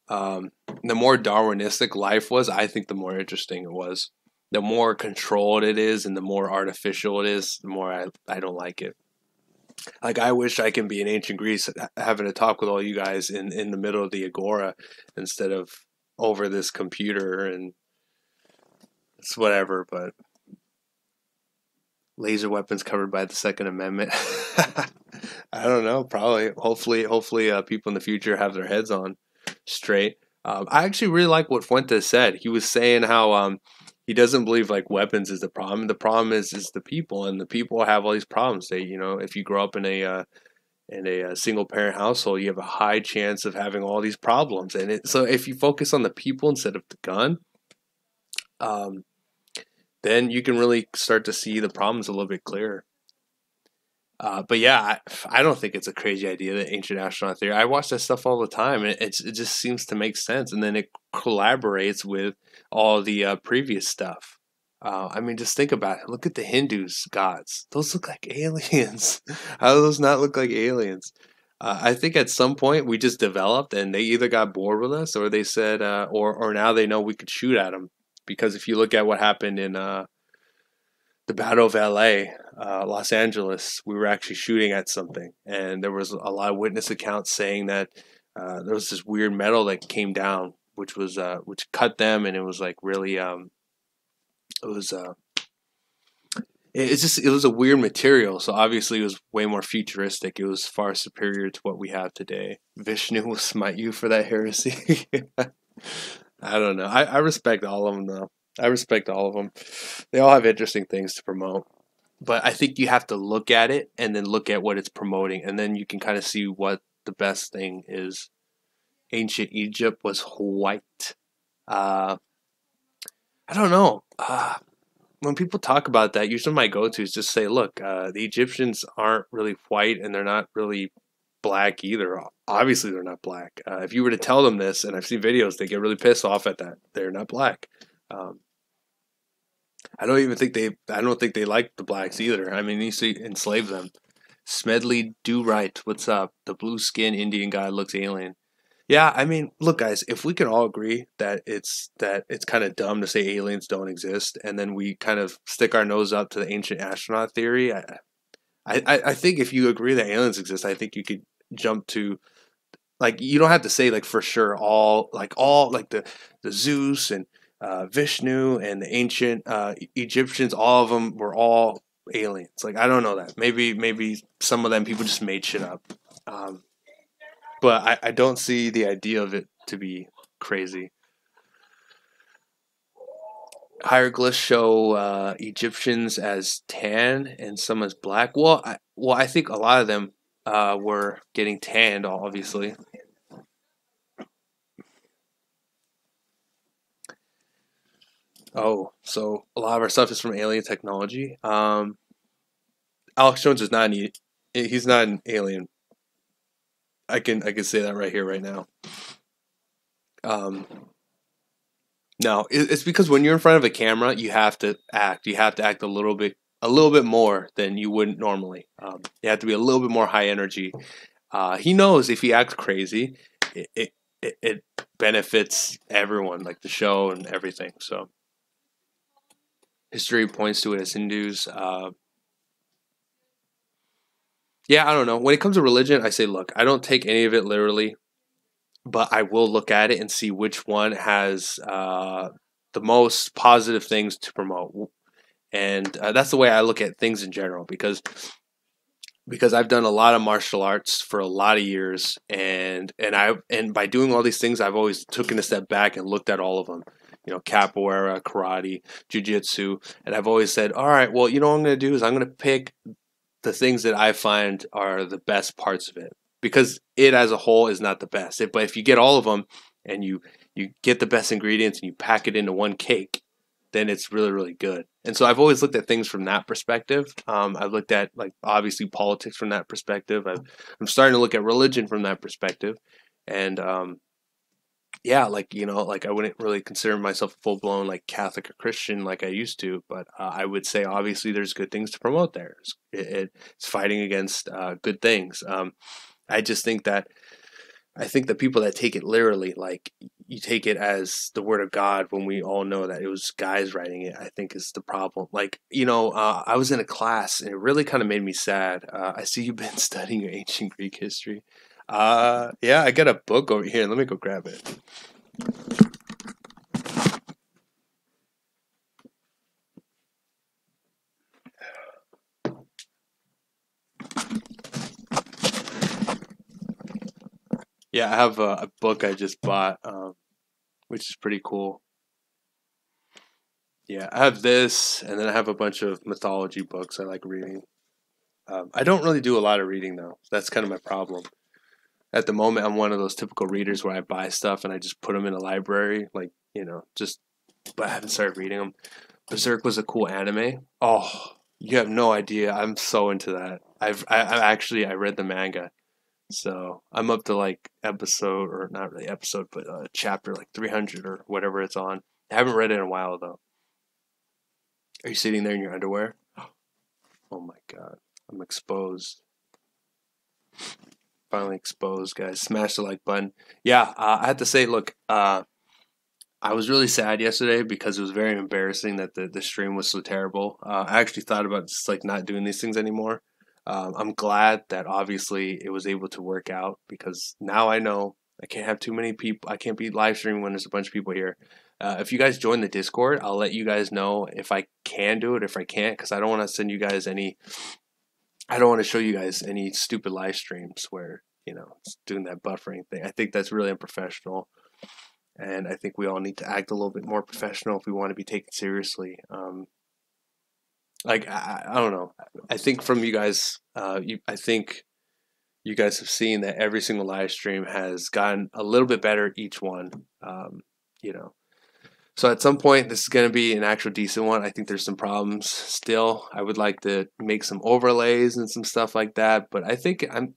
the more Darwinistic life was, I think the more interesting it was. The more controlled it is and the more artificial it is, the more I don't like it. Like, I wish I can be in ancient Greece having a talk with all you guys in the middle of the agora instead of over this computer, and it's whatever, but laser weapons covered by the Second Amendment. I don't know, probably. Hopefully, people in the future have their heads on straight. I actually really like what Fuentes said. He was saying how he doesn't believe like weapons is the problem. The problem is the people, and the people have all these problems. They, if you grow up in a single parent household, you have a high chance of having all these problems. And so if you focus on the people instead of the gun, um, then you can really start to see the problems a little bit clearer. But yeah, I don't think it's a crazy idea, the ancient astronaut theory. I watch that stuff all the time, and it just seems to make sense. And then it collaborates with all the previous stuff. I mean, just think about it. Look at the Hindus' gods; those look like aliens. How do those not look like aliens? I think at some point we just developed, and they either got bored with us, or they said, or now they know we could shoot at them. Because if you look at what happened in the Battle of LA, Los Angeles, we were actually shooting at something. And there was a lot of witness accounts saying that there was this weird metal that came down, which cut them, and it was like really, it was, it was a weird material. So obviously it was way more futuristic. It was far superior to what we have today. Vishnu will smite you for that heresy. I don't know. I respect all of them, though. I respect all of them. They all have interesting things to promote. But I think you have to look at it and then look at what it's promoting. And then you can kind of see what the best thing is. Ancient Egypt was white. I don't know. When people talk about that, usually my go-to is just say, look, the Egyptians aren't really white and they're not really black either. Obviously, they're not black. If you were to tell them this, and I've seen videos, they get really pissed off at that. They're not black. I don't think they like the blacks either. I mean, you see, enslave them. Smedley Do Right, what's up? The blue skin Indian guy looks alien. Yeah, I mean, look, guys, if we can all agree that it's kind of dumb to say aliens don't exist, and then we kind of stick our nose up to the ancient astronaut theory, I think if you agree that aliens exist, I think you could jump to, like, you don't have to say like for sure all like the Zeus and Vishnu and the ancient Egyptians, all of them were all aliens. Like, I don't know that. Maybe some of them people just made shit up. But I don't see the idea of it to be crazy. Hieroglyphs show Egyptians as tan and some as black. Well, I think a lot of them were getting tanned, obviously. Oh, so a lot of our stuff is from alien technology. Alex Jones is not he's not an alien. I can say that right here, right now. No, it's because when you're in front of a camera, you have to act. You have to act a little bit more than you wouldn't normally. You have to be a little bit more high energy. He knows if he acts crazy, it benefits everyone, like the show and everything. So history points to it as Hindus. Yeah, I don't know. When it comes to religion, I say, look, I don't take any of it literally, but I will look at it and see which one has the most positive things to promote. And that's the way I look at things in general, because I've done a lot of martial arts for a lot of years, and by doing all these things, I've always taken a step back and looked at all of them. Capoeira, karate, jiu-jitsu, and I've always said, all right, well, what I'm going to do is I'm going to pick the things that I find are the best parts of it, because it as a whole is not the best. But if you get all of them and you get the best ingredients and you pack it into one cake, then it's really, really good. And so I've always looked at things from that perspective. I've looked at, like, obviously politics from that perspective. I'm starting to look at religion from that perspective. And yeah, like I wouldn't really consider myself a full-blown like Catholic or Christian like I used to, but I would say obviously there's good things to promote there. It's fighting against good things. I just think that the people that take it literally, like you take it as the word of God, when we all know that it was guys writing it, I think is the problem. Like, I was in a class and it really kind of made me sad. I see you've been studying your ancient Greek history. Yeah, I got a book over here. Let me go grab it. Yeah, I have a book I just bought, which is pretty cool. Yeah, I have this, and then I have a bunch of mythology books I like reading. I don't really do a lot of reading though. That's kind of my problem. At the moment, I'm one of those typical readers where I buy stuff and I just put them in a library, like, just. But I haven't started reading them. Berserk was a cool anime. Oh, you have no idea. I'm so into that. I read the manga, so I'm up to like episode, or not really episode, but chapter like 300 or whatever it's on. I haven't read it in a while though. Are you sitting there in your underwear? Oh my god, I'm exposed. Finally exposed, guys. Smash the like button. Yeah, I had to say, look, I was really sad yesterday because it was very embarrassing that the stream was so terrible. I actually thought about just like not doing these things anymore. I'm glad that obviously it was able to work out, because now I know I can't have too many people. I can't be live streaming when there's a bunch of people here. If you guys join the Discord, I'll let you guys know if I can do it, if I can't, because I don't want to send you guys any. I don't want to show you guys any stupid live streams where, it's doing that buffering thing. I think that's really unprofessional. And I think we all need to act a little bit more professional if we want to be taken seriously. I don't know. I think from you guys, I think you guys have seen that every single live stream has gotten a little bit better each one. You know, So at some point, this is going to be an actual decent one. I think there's some problems still. I would like to make some overlays and some stuff like that. But I think I'm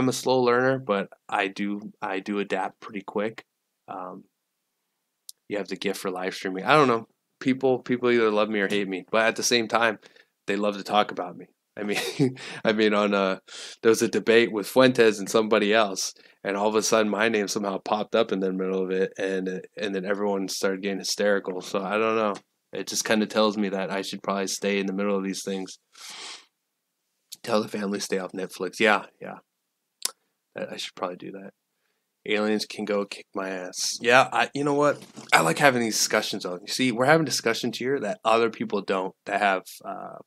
a slow learner, but I do adapt pretty quick. You have the gift for live streaming. I don't know. People either love me or hate me, but at the same time, they love to talk about me. I mean, there was a debate with Fuentes and somebody else, and all of a sudden my name somehow popped up in the middle of it, and then everyone started getting hysterical. So I don't know. It just kind of tells me that I should probably stay in the middle of these things. Tell the family stay off Netflix. Yeah. I should probably do that. Aliens can go kick my ass. Yeah, you know what? I like having these discussions though. You see, we're having discussions here that other people don't, that have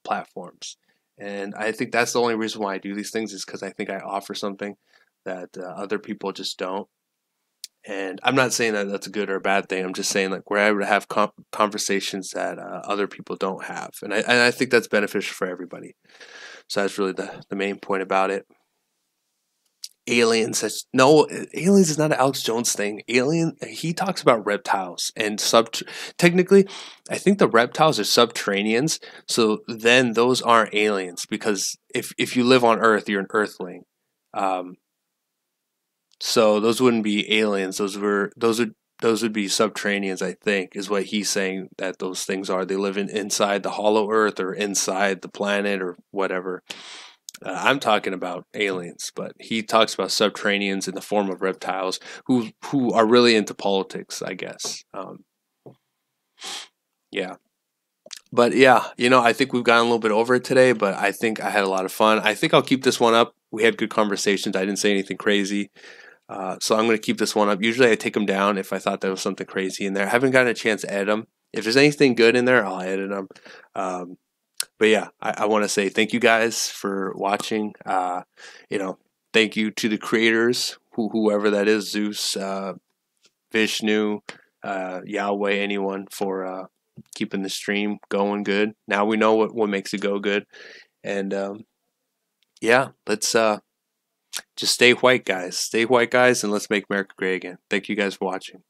platforms. And I think that's the only reason why I do these things, is because I think I offer something that other people just don't. And I'm not saying that that's a good or a bad thing. I'm just saying, like, we're able to have conversations that other people don't have. And I think that's beneficial for everybody. So that's really the main point about it. Aliens is not an Alex Jones thing. He talks about reptiles and technically, I think the reptiles are subterraneans, so then those aren't aliens, because if you live on Earth, you're an Earthling. So those wouldn't be aliens. Those would be subterraneans, I think, is what he's saying that those things are. They live inside the hollow Earth or inside the planet or whatever. I'm talking about aliens, but he talks about subterraneans in the form of reptiles who are really into politics, I guess. Yeah. But yeah, I think we've gotten a little bit over it today, but I think I had a lot of fun. I think I'll keep this one up. We had good conversations. I didn't say anything crazy. So I'm going to keep this one up. Usually I take them down if I thought there was something crazy in there. I haven't gotten a chance to edit them. If there's anything good in there, I'll edit them. But yeah, I want to say thank you guys for watching. Thank you to the creators, whoever that is, Zeus, Vishnu, Yahweh, anyone, for keeping the stream going good. Now we know what makes it go good. And let's just stay white, guys. Stay white, guys, and let's make America great again. Thank you guys for watching.